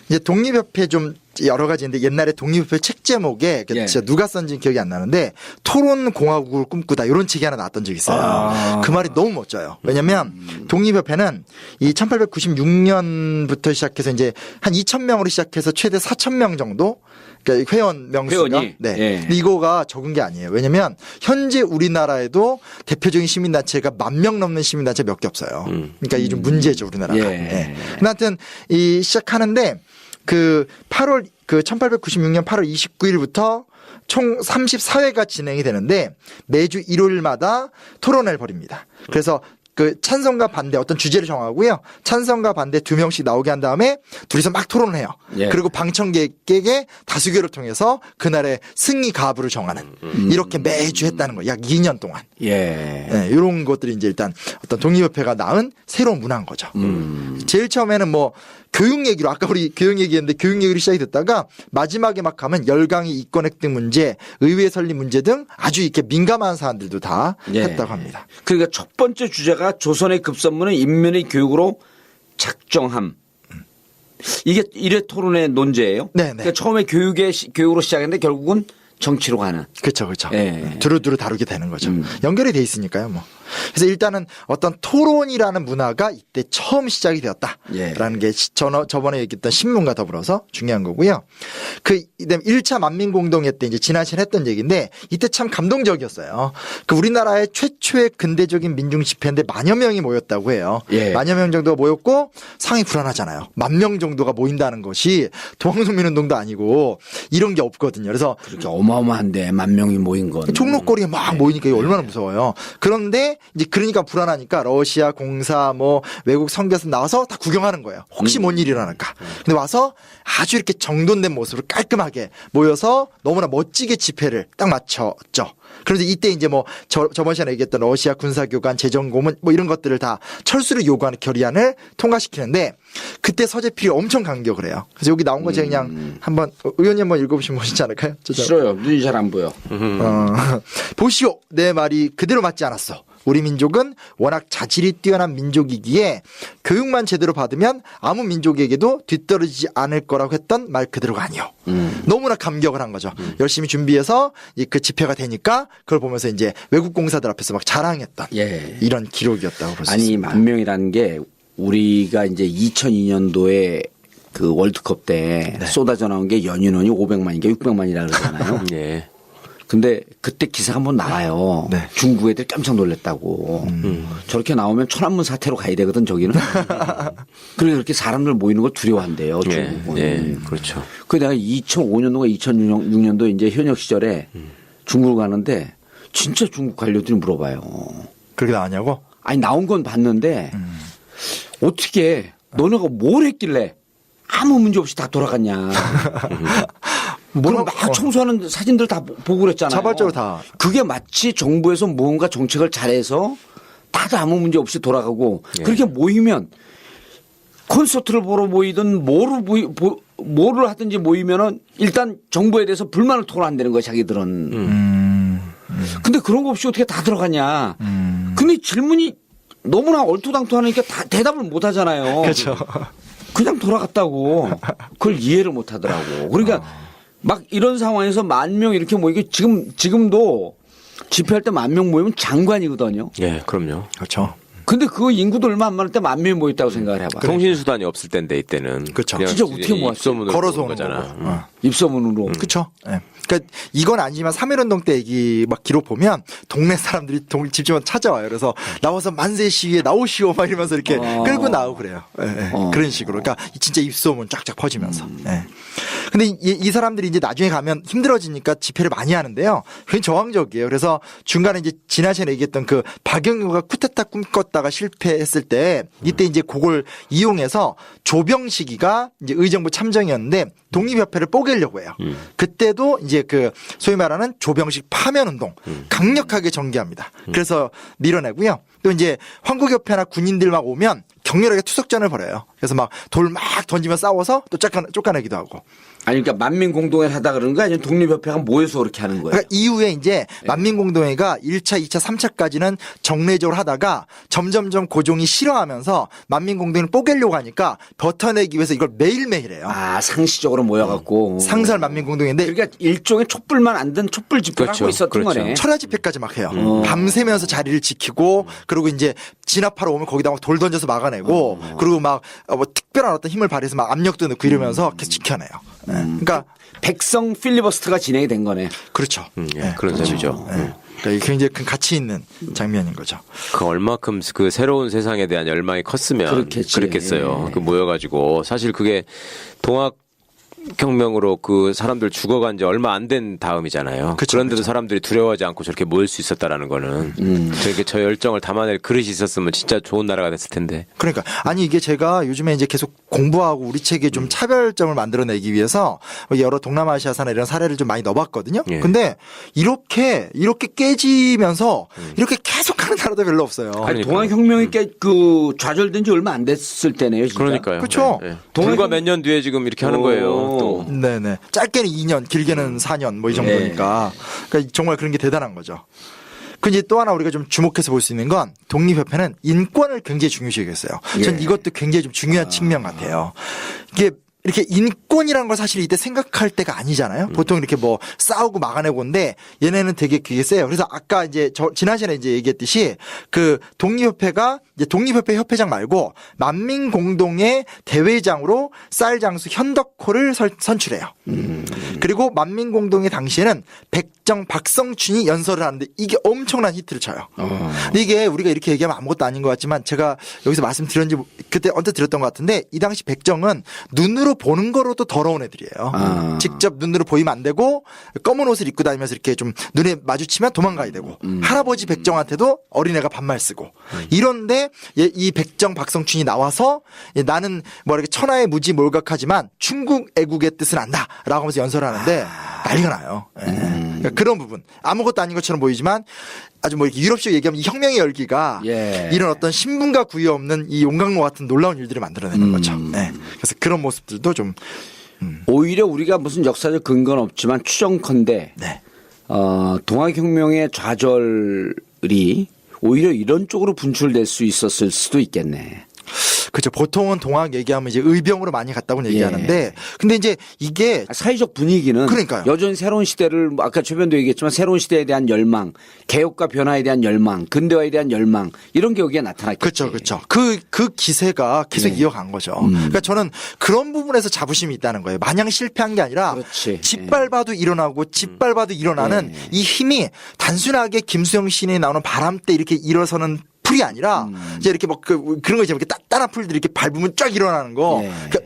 S1: 이제 독립협회 좀 여러 가지 있는데 옛날에 독립협회 책 제목에
S2: 예.
S1: 진짜 누가 썼는지 기억이 안 나는데 토론 공화국을 꿈꾸다 이런 책이 하나 나왔던 적이 있어요. 그 말이 너무 멋져요. 왜냐면 독립협회는 이 1896년부터 시작해서 이제 한 2,000명으로 시작해서 최대 4,000명 정도 그러니까 회원 명수가
S2: 회원이?
S1: 네.
S2: 예.
S1: 근데 이거가 적은 게 아니에요. 왜냐면 현재 우리나라에도 대표적인 시민단체가 10,000명 넘는 시민단체 몇 개 없어요. 그러니까 이게 좀 문제죠 우리나라가.
S2: 예.
S1: 예. 근데 하여튼 이 시작하는데 그 1896년 8월 29일부터 총 34회가 진행이 되는데 매주 일요일마다 토론회를 벌입니다. 그래서 그 찬성과 반대 어떤 주제를 정하고요. 찬성과 반대 2명씩 나오게 한 다음에 둘이서 막 토론을 해요.
S2: 예.
S1: 그리고 방청객의 다수결을 통해서 그날의 승리 가부를 정하는 이렇게 매주 했다는 거예요. 약 2년 동안.
S2: 예.
S1: 네, 이런 것들이 이제 일단 어떤 독립협회가 낳은 새로운 문화인 거죠. 제일 처음에는 뭐 교육 얘기로 아까 우리 교육 얘기했는데 교육 얘기로 시작이 됐다가 마지막에 막 가면 열강의 이권 획득 문제, 의회 설립 문제 등 아주 이렇게 민감한 사안들도 다
S2: 예.
S1: 했다고 합니다.
S2: 그러니까 첫 번째 주제가 조선의 급선무는 인민의 교육으로 작정함. 이게 1회 토론의 논제예요.
S1: 네, 네.
S2: 그러니까 처음에 교육으로 시작했는데 결국은 정치로 가는.
S1: 그렇죠.
S2: 예.
S1: 두루두루 다루게 되는 거죠. 연결이 돼 있으니까요, 뭐. 그래서 일단은 어떤 토론이라는 문화가 이때 처음 시작이 되었다라는
S2: 예.
S1: 게 저번에 얘기했던 신문과 더불어서 중요한 거고요. 그 1차 만민공동회 때 이제 지난 시간에 했던 얘기인데 이때 참 감동적이었어요. 그 우리나라의 최초의 근대적인 민중 집회인데 10,000여 명이 모였다고 해요.
S2: 예.
S1: 10,000여 명 정도가 모였고 상황이 불안하잖아요. 10,000명 정도가 모인다는 것이 동학농민운동도 아니고 이런 게 없거든요. 그래서
S2: 그렇게 어마어마한데 10,000명이 모인 건.
S1: 종로거리에 막 모이니까 이게 얼마나 무서워요. 그런데 이제 그러니까 불안하니까 러시아 공사 뭐 외국 선교사 나와서 다 구경하는 거예요. 혹시 뭔 일이 일어날까. 근데 와서 아주 이렇게 정돈된 모습으로 깔끔하게 모여서 너무나 멋지게 집회를 딱 마쳤죠. 그래서 이때 이제 뭐 저번 시간에 얘기했던 러시아 군사교관, 재정고문 뭐 이런 것들을 다 철수를 요구하는 결의안을 통과시키는데 그때 서재필이 엄청 강격을 해요. 그래서 여기 나온 거 제가 그냥 한번 의원님 한번 읽어보시면 멋있지 않을까요?
S2: 싫어요. 눈이 잘 안 보여.
S1: 보시오. 내 말이 그대로 맞지 않았어. 우리 민족은 워낙 자질이 뛰어난 민족이기에 교육만 제대로 받으면 아무 민족에게도 뒤떨어지지 않을 거라고 했던 말 그대로가 아니요. 너무나 감격을 한 거죠. 열심히 준비해서 그 집회가 되니까 그걸 보면서 이제 외국 공사들 앞에서 막 자랑했던
S2: 예.
S1: 이런 기록이었다고 볼 수
S2: 아니,
S1: 있습니다.
S2: 10,000명이라는 게 우리가 이제 2002년도에 그 월드컵 때
S1: 네.
S2: 쏟아져 나온 게 연인원이 500만인가 600만이라 그러잖아요.
S3: 예.
S2: 근데 그때 기사가 한번 나와요.
S1: 네.
S2: 중국 애들 깜짝 놀랐다고. 저렇게 나오면 천안문 사태로 가야 되거든 저기는. 그래서 그렇게 사람들 모이는 걸 두려워한대요.
S3: 예.
S2: 중국은.
S3: 예. 그렇죠.
S2: 그 내가 2005년도가 2006년도 이제 현역 시절에 중국을 가는데 진짜 중국 관료들이 물어봐요.
S1: 그렇게 나왔냐고?
S2: 아니 나온 건 봤는데 어떻게 너네가 뭘 했길래 아무 문제 없이 다 돌아갔냐. 그럼 막 청소하는 사진들 다 보고 그랬잖아요.
S1: 자발적으로 다.
S2: 그게 마치 정부에서 무언가 정책을 잘해서 다들 아무 문제 없이 돌아가고 그렇게 모이면 콘서트를 보러 모이든 뭐를 하든지 모이면은 일단 정부에 대해서 불만을 토로한다는 거야 자기들은. 근데 그런 거 없이 어떻게 다 들어가냐. 근데 질문이 너무나 얼토당토하니까 다 대답을 못 하잖아요.
S1: 그렇죠.
S2: 그냥 돌아갔다고. 그걸 이해를 못 하더라고. 그러니까 막 이런 상황에서 10,000명 이렇게 모이게 지금도 집회할 때 10,000명 모이면 장관이거든요.
S3: 예, 그럼요.
S1: 그렇죠.
S2: 근데 그 인구도 얼마 안 많을 때 10,000명이 모였다고 생각을 해봐.
S3: 통신수단이 없을 때인데 이때는.
S1: 그렇죠.
S3: 그냥
S2: 진짜 어떻게 모았어요?
S3: 입소문으로
S1: 걸어서
S3: 오는
S1: 오는
S3: 거잖아.
S1: 거잖아.
S2: 입소문으로.
S1: 그렇죠. 예. 그러니까 이건 아니지만 3.1운동 때 얘기 막 기록 보면 동네 사람들이 집집마다 찾아와요. 그래서 나와서 만세 시위에 나오시오 막 이러면서 이렇게 끌고 나오고 그래요. 예, 예. 그런 식으로. 그러니까 진짜 입소문 쫙쫙 퍼지면서. 예. 근데 이 사람들이 이제 나중에 가면 힘들어지니까 집회를 많이 하는데요. 굉장히 저항적이에요. 그래서 중간에 이제 지난 시간에 얘기했던 그 박영규가 쿠데타 꿈꿨다가 실패했을 때 이때 이제 그걸 이용해서 조병식이가 이제 의정부 참정이었는데 독립협회를 뽀개려고 해요. 그때도 이제 그 소위 말하는 조병식 파면 운동 강력하게 전개합니다. 그래서 밀어내고요. 또 이제 황국협회나 군인들 막 오면 격렬하게 투석전을 벌여요. 그래서 막 돌 막 던지며 싸워서 또 쫓아내기도 하고.
S2: 아니 그러니까 만민공동회를 하다 그러는 거 아니면 독립협회가 모여서 그렇게 하는 거예요?
S1: 그러니까 이후에 이제 만민공동회가 1차, 2차, 3차까지는 정례적으로 하다가 점점점 고종이 싫어하면서 만민공동회를 뽀개려고 하니까 버텨내기 위해서 이걸 매일매일 해요.
S2: 아 상시적으로 모여갖고.
S1: 상설 만민공동회인데
S2: 그러니까 일종의 촛불만 안 든 촛불 집회를
S3: 그렇죠.
S2: 하고 있었던
S3: 그렇죠.
S2: 거네.
S1: 철야 집회까지 막 해요. 밤새면서 자리를 지키고 그리고 이제 진압하러 오면 거기다 막 돌 던져서 막아내고 그리고 막 뭐 특별한 어떤 힘을 발휘해서 막 압력도 넣고 이러면서 계속 지켜내요. 네. 그러니까
S2: 백성 필리버스터가 진행이 된 거네.
S1: 그렇죠.
S3: 예,
S1: 네.
S3: 그런 셈이죠.
S1: 네. 그러니까 이게 굉장히 큰 가치 있는 장면인 거죠.
S3: 그 얼마큼 그 새로운 세상에 대한 열망이 컸으면
S2: 그렇겠지.
S3: 그랬겠어요.
S2: 예.
S3: 그 모여가지고 사실 그게 동학혁명으로 그 사람들 죽어간 지 얼마 안 된 다음이잖아요.
S1: 그쵸,
S3: 그런데도
S1: 그쵸.
S3: 사람들이 두려워하지 않고 저렇게 모일 수 있었다라는 거는 저렇게 저 열정을 담아낼 그릇이 있었으면 진짜 좋은 나라가 됐을 텐데.
S1: 그러니까 아니 이게 제가 요즘에 이제 계속 공부하고 우리 책에 좀 차별점을 만들어내기 위해서 여러 동남아시아사나 이런 사례를 좀 많이 넣어봤거든요.
S3: 예.
S1: 근데 이렇게 깨지면서 이렇게 계속하는 나라도 별로 없어요.
S2: 아니,
S3: 그러니까요.
S2: 동학혁명이 그 좌절된 지 얼마 안 됐을 때네요. 진짜.
S3: 그러니까요.
S1: 그쵸.
S3: 예, 예. 불과 몇 년 뒤에 지금 이렇게 하는 거예요. 또.
S1: 네네. 짧게는 2년, 길게는 4년 뭐 이 정도니까. 그러니까 정말 그런 게 대단한 거죠. 그 이제 또 하나 우리가 좀 주목해서 볼 수 있는 건 독립협회는 인권을 굉장히 중요시 여겼어요. 전 이것도 굉장히 좀 중요한 측면 같아요. 이게 이렇게 인권이란 걸 사실 이때 생각할 때가 아니잖아요. 보통 이렇게 뭐 싸우고 막아내고 온데 얘네는 되게 그게 세요. 그래서 아까 이제 지난 시간에 이제 얘기했듯이 그 독립협회가 이제 독립협회 협회장 말고 만민공동회 대회장으로 쌀장수 현덕호를 선출해요. 그리고 만민공동회 당시에는 백정 박성춘이 연설을 하는데 이게 엄청난 히트를 쳐요. 근데 이게 우리가 이렇게 얘기하면 아무것도 아닌 것 같지만 제가 여기서 말씀드렸는지 그때 언뜻 드렸던 것 같은데 이 당시 백정은 눈으로 보는 거로도 더러운 애들이에요. 직접 눈으로 보이면 안 되고 검은 옷을 입고 다니면서 이렇게 좀 눈에 마주치면 도망가야 되고 할아버지 백정한테도 어린애가 반말 쓰고 이런데 이 백정 박성춘이 나와서 나는 뭐 이렇게 천하의 무지 몰각하지만 충국 애국의 뜻은 안다라고 하면서 연설을 하는데 난리가 나요. 예. 그러니까 그런 부분 아무것도 아닌 것처럼 보이지만 아주 뭐 이렇게 유럽식 얘기하면 이 혁명의 열기가
S2: 예.
S1: 이런 어떤 신분과 구애 없는 이 용광로 같은 놀라운 일들을 만들어내는 거죠. 네. 그래서 그런 모습들도 좀
S2: 오히려 우리가 무슨 역사적 근거는 없지만 추정컨대
S1: 네.
S2: 동학혁명의 좌절이 오히려 이런 쪽으로 분출될 수 있었을 수도 있겠네.
S1: 그렇죠. 보통은 동학 얘기하면 이제 의병으로 많이 갔다고
S2: 예.
S1: 얘기하는데 근데 이제 이게
S2: 사회적 분위기는
S1: 그러니까요.
S2: 여전히 새로운 시대를 아까 최변도 얘기했지만 새로운 시대에 대한 열망, 개혁과 변화에 대한 열망, 근대화에 대한 열망 이런 게 여기에 나타났겠지.
S1: 그렇죠, 그렇죠. 그 기세가 계속 이어간 거죠. 그러니까 저는 그런 부분에서 자부심이 있다는 거예요. 마냥 실패한 게 아니라
S2: 그렇지.
S1: 짓밟아도 일어나고 짓밟아도 일어나는 이 힘이 단순하게 김수영 시인에 나오는 바람 때 이렇게 일어서는 풀이 아니라 이제 이렇게 막 그런 거 있잖아요. 이렇게 단단한 풀들이 이렇게 밟으면 쫙 일어나는 거.
S2: 예.
S1: 그러니까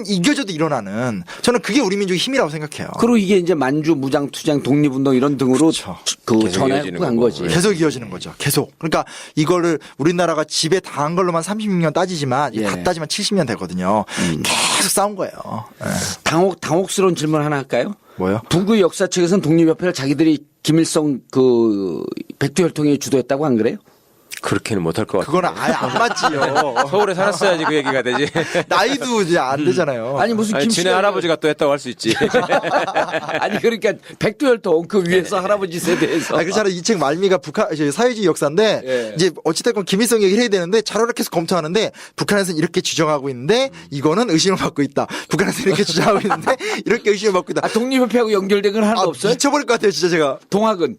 S1: 이겨져도 일어나는 저는 그게 우리 민족의 힘이라고 생각해요.
S2: 그리고 이게 이제 만주 무장투쟁 독립운동 이런 등으로
S1: 그렇죠.
S2: 그
S3: 계속
S2: 전에
S3: 이어지는
S2: 간
S3: 거고.
S2: 거지.
S3: 예.
S1: 계속 이어지는 거죠. 계속. 그러니까 이거를 우리나라가 집에 당한 걸로만 36년 따지지만 이게
S2: 예.
S1: 다 따지면 70년 되거든요. 계속 싸운 거예요. 예.
S2: 당혹스러운 질문 하나 할까요?
S1: 뭐요?
S2: 북의 역사책에서는 독립협회를 자기들이 김일성 그 백두혈통이 주도했다고 안 그래요?
S3: 그렇게는 못할 것 같아요.
S1: 그거는 아예 안 맞지요.
S3: 서울에 살았어야지 그 얘기가 되지.
S1: 나이도 이제 안 되잖아요.
S2: 아니 무슨
S3: 아니,
S2: 김씨
S3: 지네 할아버지가 또 했다고 할 수 있지.
S2: 아니 그러니까 백두혈통 그 위에서 할아버지 세대에서
S1: 그렇잖아요. 이 책 말미가 북한 사회주의 역사인데
S2: 예.
S1: 이제 어찌됐건 김일성 얘기를 해야 되는데 자료를 계속 검토하는데 북한에서는 이렇게 주장하고 있는데 이거는 의심을 받고 있다. 북한에서는 이렇게 주장하고 있는데 이렇게 의심을 받고 있다.
S2: 아, 독립협회하고 연결된 건 하나도 없어요?
S1: 미쳐버릴 것 같아요, 진짜 제가.
S2: 동학은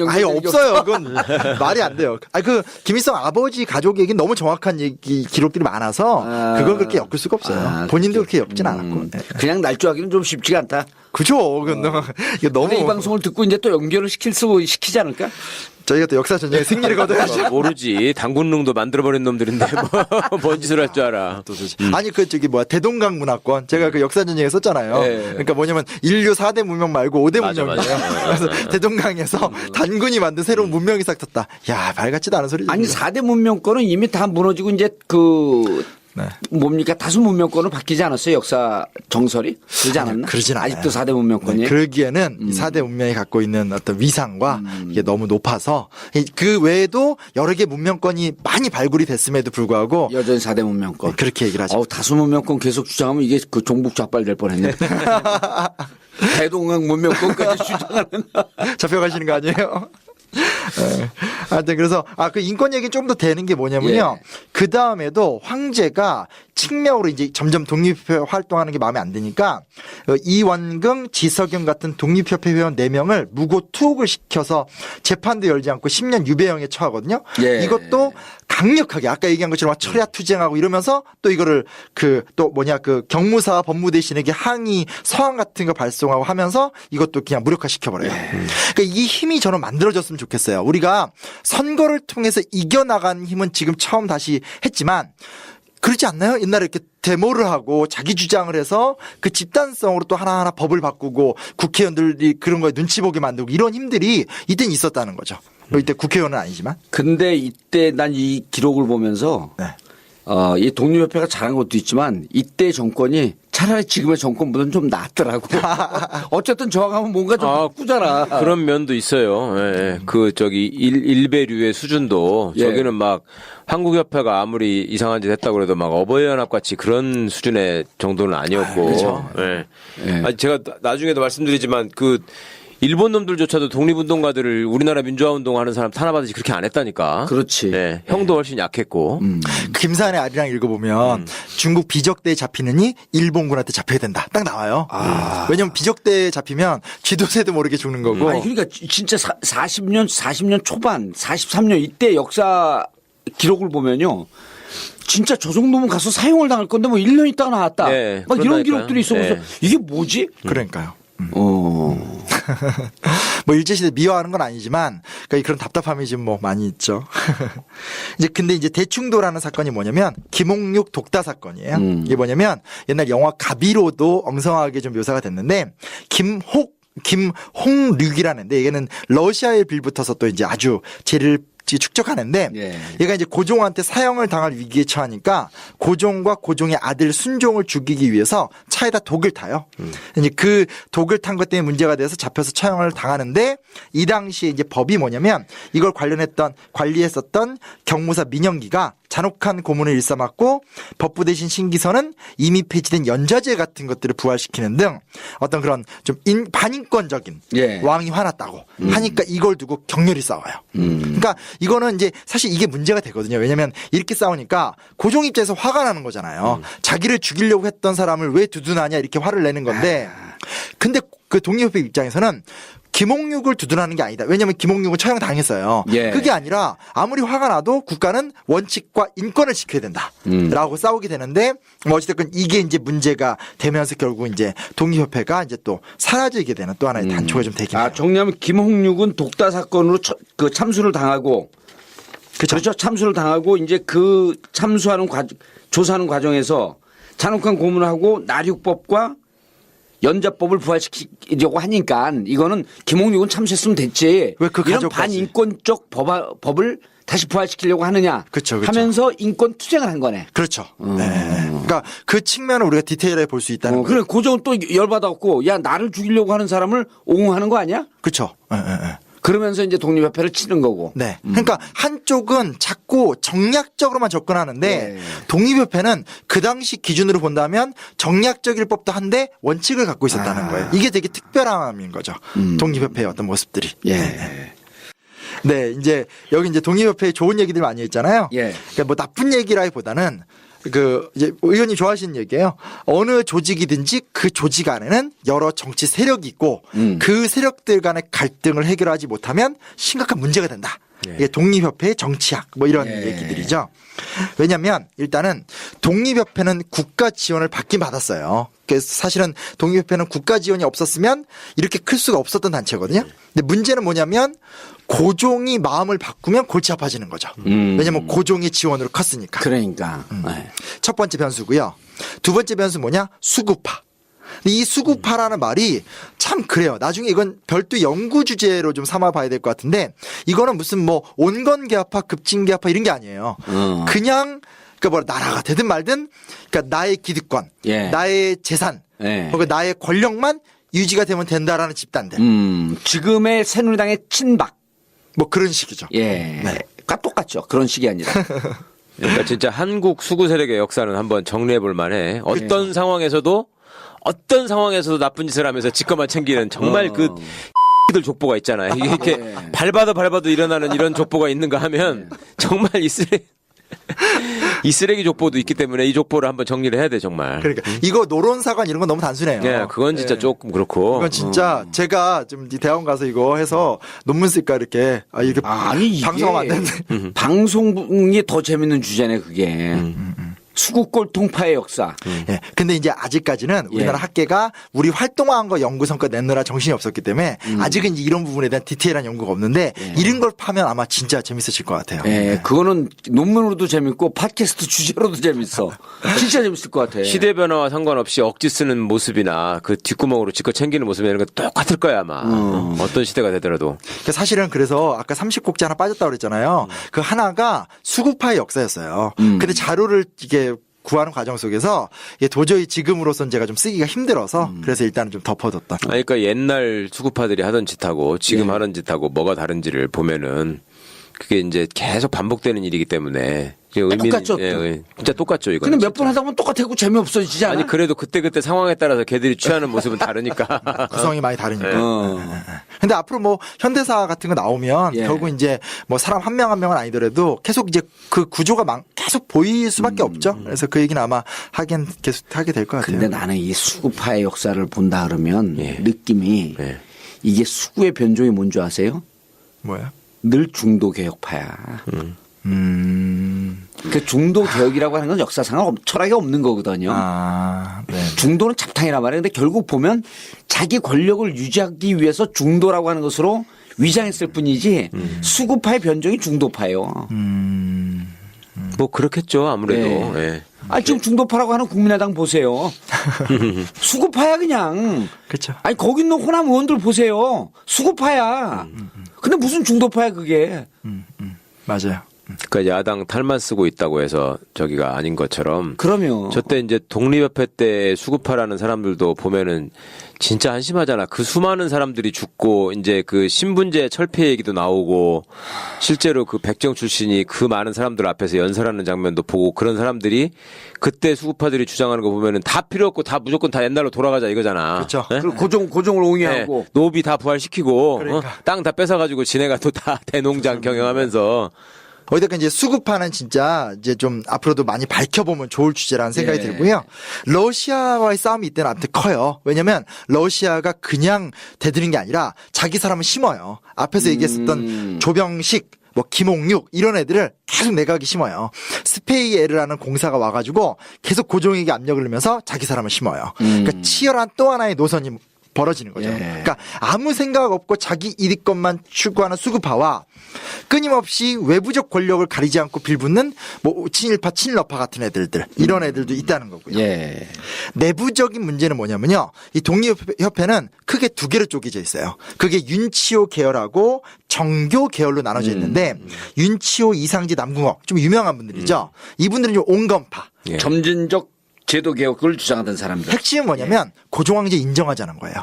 S1: 아예
S2: 연결된 게
S1: 없어요. 그건 말이 안 돼요. 그 김일성 아버지 가족 얘기는 너무 정확한 얘기 기록들이 많아서
S2: 아.
S1: 그걸 그렇게 엮을 수가 없어요.
S2: 아,
S1: 본인도 그렇게 엮진 않았고. 네.
S2: 그냥 날조하기는 좀 쉽지가 않다.
S1: 그죠. 이거 너무
S2: 근데 이 방송을 듣고 이제 또 연결을 시키지 않을까?
S1: 저희가 또 역사 전쟁의 승리를 거둬야죠.
S3: 모르지. 당군릉도 만들어버린 놈들인데 뭔 짓을 할 줄 알아.
S1: 아니 그 저기 뭐야 대동강 문화권 제가 그 역사 전쟁에 썼잖아요.
S2: 예.
S1: 그러니까 뭐냐면 인류 4대 문명 말고 5대
S3: 맞아,
S1: 문명이에요.
S3: 맞아.
S1: 그래서 대동강에서 단군이 만든 새로운 문명이 싹 텄다. 야, 말 같지도 않은 소리죠.
S2: 아니 4대 문명권은 이미 다 무너지고 이제 그
S1: 네.
S2: 뭡니까 다수 문명권으로 바뀌지 않았어요 역사 정설이 그러지 않았나?
S1: 그러진 않아요.
S2: 아직도 4대 문명권이.
S1: 네, 그러기에는 이 4대 문명이 갖고 있는 어떤 위상과 이게 너무 높아서 그 외에도 여러 개 문명권이 많이 발굴이 됐음에도 불구하고
S2: 여전히 4대 문명권.
S1: 그렇게 얘기를 하죠.
S2: 다수 문명권 계속 주장하면 이게 그 종북 좌빨될 뻔했네. 대동강 문명권까지 주장하는.
S1: 잡혀가시는 거 아니에요? 하여튼 그래서 그 인권 얘기 좀 더 되는 게 뭐냐면요.
S2: 예.
S1: 그 다음에도 황제가 측면으로 이제 점점 독립협회 활동하는 게 마음에 안 드니까 이원경, 지석영 같은 독립협회 회원 4명을 무고 투옥을 시켜서 재판도 열지 않고 10년 유배형에 처하거든요.
S2: 예.
S1: 이것도 강력하게 아까 얘기한 것처럼 철야 투쟁하고 이러면서 또 이거를 그 경무사 법무대신에게 항의 서한 같은 거 발송하고 하면서 이것도 그냥 무력화 시켜버려요. 그러니까 이 힘이 저는 만들어졌으면 좋겠어요. 우리가 선거를 통해서 이겨나간 힘은 지금 처음 다시 했지만 그렇지 않나요? 옛날에 이렇게 데모를 하고 자기 주장을 해서 그 집단성으로 또 하나하나 법을 바꾸고 국회의원들이 그런 거에 눈치 보게 만들고 이런 힘들이 이때는 있었다는 거죠. 이때 국회의원은 아니지만.
S2: 근데 이때 난 이 기록을 보면서
S1: 네.
S2: 이 독립협회가 잘한 것도 있지만 이때 정권이 차라리 지금의 정권보다는 좀 낫더라고. 어쨌든 저항하면 뭔가 좀 바꾸잖아.
S3: 그런 면도 있어요. 예. 그 일베류의 수준도
S2: 예.
S3: 저기는 막 한국협회가 아무리 이상한 짓 했다고 그래도 막 어버이연합 같이 그런 수준의 정도는 아니었고.
S1: 그렇죠.
S3: 예.
S2: 예.
S3: 아니 제가 나중에도 말씀드리지만 그 일본 놈들조차도 독립운동가들을 우리나라 민주화운동 하는 사람 탄압하듯이 그렇게 안 했다니까.
S2: 그렇지.
S3: 예. 형도 훨씬 약했고.
S1: 김산의 아리랑 읽어보면 중국 비적대에 잡히느니 일본군한테 잡혀야 된다. 딱 나와요. 왜냐면 비적대에 잡히면 쥐도새도 모르게 죽는 거고.
S2: 아니 그러니까 진짜 40년 초반 43년 이때 역사 기록을 보면요. 진짜 저 정도면 가서 사형을 당할 건데 뭐 1년 있다가 나왔다.
S3: 예,
S2: 막 이런
S3: 그런다니까요.
S2: 기록들이 있어서
S3: 예.
S2: 이게 뭐지?
S1: 그러니까요. 뭐 일제시대 미화하는 건 아니지만 그런 답답함이 지금 뭐 많이 있죠. 근데 이제 대충도라는 사건이 뭐냐면 김홍육 독다 사건이에요. 이게 뭐냐면 옛날 영화 가비로도 엉성하게 좀 묘사가 됐는데 김홍륙이라는데 얘는 러시아에 빌붙어서 또 이제 아주 죄를 축적하는데
S2: 예.
S1: 얘가 이제 고종한테 사형을 당할 위기에 처하니까 고종과 고종의 아들 순종을 죽이기 위해서 차에다 독을 타요. 이제 그 독을 탄 것 때문에 문제가 돼서 잡혀서 처형을 당하는데 이 당시에 이제 법이 뭐냐면 이걸 관리했었던 경무사 민영기가 잔혹한 고문을 일삼았고 법부 대신 신기선은 이미 폐지된 연좌제 같은 것들을 부활시키는 등 어떤 그런 좀 반인권적인
S2: 예.
S1: 왕이 화났다고 하니까 이걸 두고 격렬히 싸워요. 그러니까 이거는 이제 사실 이게 문제가 되거든요. 왜냐하면 이렇게 싸우니까 고종 입장에서 화가 나는 거잖아요. 자기를 죽이려고 했던 사람을 왜 두둔하냐 이렇게 화를 내는 건데 근데 그 독립협회 입장에서는 김홍육을 두둔하는 게 아니다. 왜냐하면 김홍육은 처형 당했어요.
S2: 예.
S1: 그게 아니라 아무리 화가 나도 국가는 원칙과 인권을 지켜야 된다라고 싸우게 되는데 뭐 어찌됐건 이게 이제 문제가 되면서 결국 이제 독립협회가 이제 또 사라지게 되는 또 하나의 단초가 좀 되긴 해요.
S2: 정리하면 김홍육은 독다 사건으로 그 참수를 당하고 그렇죠. 참수를 당하고 이제 그 참수하는 조사하는 과정에서 잔혹한 고문을 하고 나륙법과 연좌법을 부활시키려고 하니까 이거는 김홍육은 참수했으면 됐지.
S1: 왜 그
S2: 이런
S1: 가족까지.
S2: 반인권적 법을 다시 부활시키려고 하느냐
S1: 그쵸.
S2: 하면서 인권 투쟁을 한 거네.
S1: 그렇죠. 네. 그러니까 그 측면을 우리가 디테일하게 볼 수 있다는 거예요.
S2: 그래 고종은 또 열받았고 야 나를 죽이려고 하는 사람을 옹호하는 거 아니야?
S1: 그렇죠.
S2: 그러면서 이제 독립협회를 치는 거고.
S1: 네. 그러니까 한쪽은 자꾸 정략적으로만 접근하는데
S2: 네.
S1: 독립협회는 그 당시 기준으로 본다면 정략적일 법도 한데 원칙을 갖고 있었다는 거예요. 이게 되게 특별함인 거죠. 독립협회의 어떤 모습들이.
S2: 예.
S1: 네. 이제 여기 이제 독립협회에 좋은 얘기들 많이 했잖아요.
S2: 예.
S1: 그러니까 뭐 나쁜 얘기라기보다는 그 이제 의원님 좋아하시는 얘기예요. 어느 조직이든지 그 조직 안에는 여러 정치 세력이 있고 그 세력들 간의 갈등을 해결하지 못하면 심각한 문제가 된다. 이게 독립협회의 정치학 뭐 이런 얘기들이죠. 왜냐하면 일단은 독립협회는 국가 지원을 받긴 받았어요. 그래서 사실은 독립협회는 국가 지원이 없었으면 이렇게 클 수가 없었던 단체거든요. 근데 문제는 뭐냐면 고종이 마음을 바꾸면 골치 아파지는 거죠. 왜냐하면 고종의 지원으로 컸으니까.
S2: 그러니까. 네.
S1: 첫 번째 변수고요. 두 번째 변수 뭐냐? 수구파. 근데 이 수구파라는 말이 참 그래요. 나중에 이건 별도 연구 주제로 좀 삼아봐야 될 것 같은데 이거는 무슨 뭐 온건계합파, 급진계합파 이런 게 아니에요. 그냥 그러니까 뭐 나라가 되든 말든 그러니까 나의 기득권,
S2: 예.
S1: 나의 재산,
S2: 예.
S1: 혹은 나의 권력만 유지가 되면 된다라는 집단들.
S2: 지금의 새누리당의 친박.
S1: 뭐 그런 식이죠.
S2: 예. 똑같죠. 그런 식이 아니라.
S3: 그러니까 진짜 한국 수구 세력의 역사는 한번 정리해 볼 만해. 어떤 상황에서도 나쁜 짓을 하면서 지꺼만 챙기는 정말 그 들 족보가 있잖아요. 이게 이렇게 밟아도 일어나는 이런 족보가 있는가 하면 정말 이 쓰레기 족보도 있기 때문에 이 족보를 한번 정리를 해야 돼 정말.
S1: 그러니까 이거 노론사관 이런 건 너무 단순해요.
S3: 예, 그건 진짜 조금 그렇고.
S1: 이건 진짜 제가 좀 대학원 가서 이거 해서 논문 쓸까 이렇게 이렇게
S2: 아니 이게
S1: 방송하면 안 되는데.
S2: 방송이 더 재밌는 주제네 그게. 수구골 통파의 역사.
S1: 예. 근데 이제 아직까지는 우리나라 학계가 우리 활동한 거 연구 성과 내느라 정신이 없었기 때문에 아직은 이제 이런 부분에 대한 디테일한 연구가 없는데 이런 걸 파면 아마 진짜 재밌으실 것 같아요.
S2: 예, 그거는 논문으로도 재밌고 팟캐스트 주제로도 재밌어. 진짜 재밌을 것 같아.
S3: 시대 변화와 상관없이 억지 쓰는 모습이나 그 뒷구멍으로 지껏 챙기는 모습이나 이런 건 똑같을 거야 아마. 어떤 시대가 되더라도.
S1: 그러니까 사실은 그래서 아까 30곡지 하나 빠졌다고 그랬잖아요. 그 하나가 수구파의 역사였어요. 근데 자료를 이게 구하는 과정 속에서 이게 도저히 지금으로선 제가 좀 쓰기가 힘들어서 그래서 일단은 좀 덮어뒀던.
S3: 그러니까 옛날 수구파들이 하던 짓하고 지금 하는 짓하고 뭐가 다른지를 보면은 그게 이제 계속 반복되는 일이기 때문에
S2: 똑같죠.
S3: 진짜 똑같죠 이거.
S2: 근데 몇 번 하다 보면 똑같고 재미없어지지 않아?
S3: 아니 그래도 그때 상황에 따라서 걔들이 취하는 모습은 다르니까.
S1: 구성이 많이 다르니까. 근데 앞으로 뭐 현대사 같은 거 나오면 결국 이제 뭐 사람 한 명 한 명은 아니더라도 계속 이제 그 구조가 계속 보일 수밖에 없죠. 그래서 그 얘기는 아마 계속 하게 될 것 같아요.
S2: 근데 나는 이 수구파의 역사를 본다 그러면 느낌이 이게 수구의 변종이 뭔 줄 아세요?
S1: 뭐야?
S2: 늘 중도 개혁파야. 그 중도 개혁이라고 하는 건 역사상 철학이 없는 거거든요.
S1: 네.
S2: 중도는 잡탕이란 말이에요. 근데 결국 보면 자기 권력을 유지하기 위해서 중도라고 하는 것으로 위장했을 뿐이지 수구파의 변종이 중도파예요.
S3: 뭐 그렇겠죠 아무래도. 예.
S2: 지금 중도파라고 하는 국민의당 보세요. 수구파야 그냥.
S1: 그렇죠.
S2: 아니 거기 있는 호남 의원들 보세요. 수구파야. 근데 무슨 중도파야 그게.
S1: 맞아요.
S3: 그러니까 야당 탈만 쓰고 있다고 해서 저기가 아닌 것처럼.
S2: 그러면
S3: 저때 이제 독립협회 때 수급하라는 사람들도 보면은 진짜 한심하잖아. 그 수많은 사람들이 죽고 이제 그 신분제 철폐 얘기도 나오고 실제로 그 백정 출신이 그 많은 사람들 앞에서 연설하는 장면도 보고 그런 사람들이 그때 수급파들이 주장하는 거 보면은 다 필요 없고 다 무조건 다 옛날로 돌아가자 이거잖아.
S1: 그렇죠.
S3: 예?
S2: 그리고 고종을 옹이하고
S3: 노비 다 부활시키고
S1: 그러니까.
S3: 땅 다 뺏어가지고 지네가 또 다 대농장 경영하면서
S1: 어디다가 이제 수급하는 진짜 이제 좀 앞으로도 많이 밝혀보면 좋을 주제라는 생각이
S2: 예.
S1: 들고요. 러시아와의 싸움이 이때는 아무튼 커요. 왜냐면 러시아가 그냥 대드는 게 아니라 자기 사람을 심어요. 앞에서 얘기했었던 조병식, 뭐 김홍육 이런 애들을 계속 내각이 심어요. 스페이에르라는 공사가 와가지고 계속 고종에게 압력을 넣으면서 자기 사람을 심어요. 그러니까 치열한 또 하나의 노선이 벌어지는 거죠.
S2: 예.
S1: 그러니까 아무 생각 없고 자기 이익것만 추구하는 수급파와 끊임없이 외부적 권력을 가리지 않고 빌붙는 뭐 친일파, 친러파 같은 애들들 이런 애들도 있다는 거고요.
S2: 예.
S1: 내부적인 문제는 뭐냐면요. 이 독립협회는 크게 두 개로 쪼개져 있어요. 그게 윤치호 계열하고 정교 계열로 나눠져 있는데 윤치호, 이상지, 남궁옥 좀 유명한 분들이죠. 이분들은 좀 온건파.
S3: 예.
S2: 점진적 제도 개혁을 주장하던 사람들.
S1: 핵심은 뭐냐면 고종황제 인정하자는 거예요.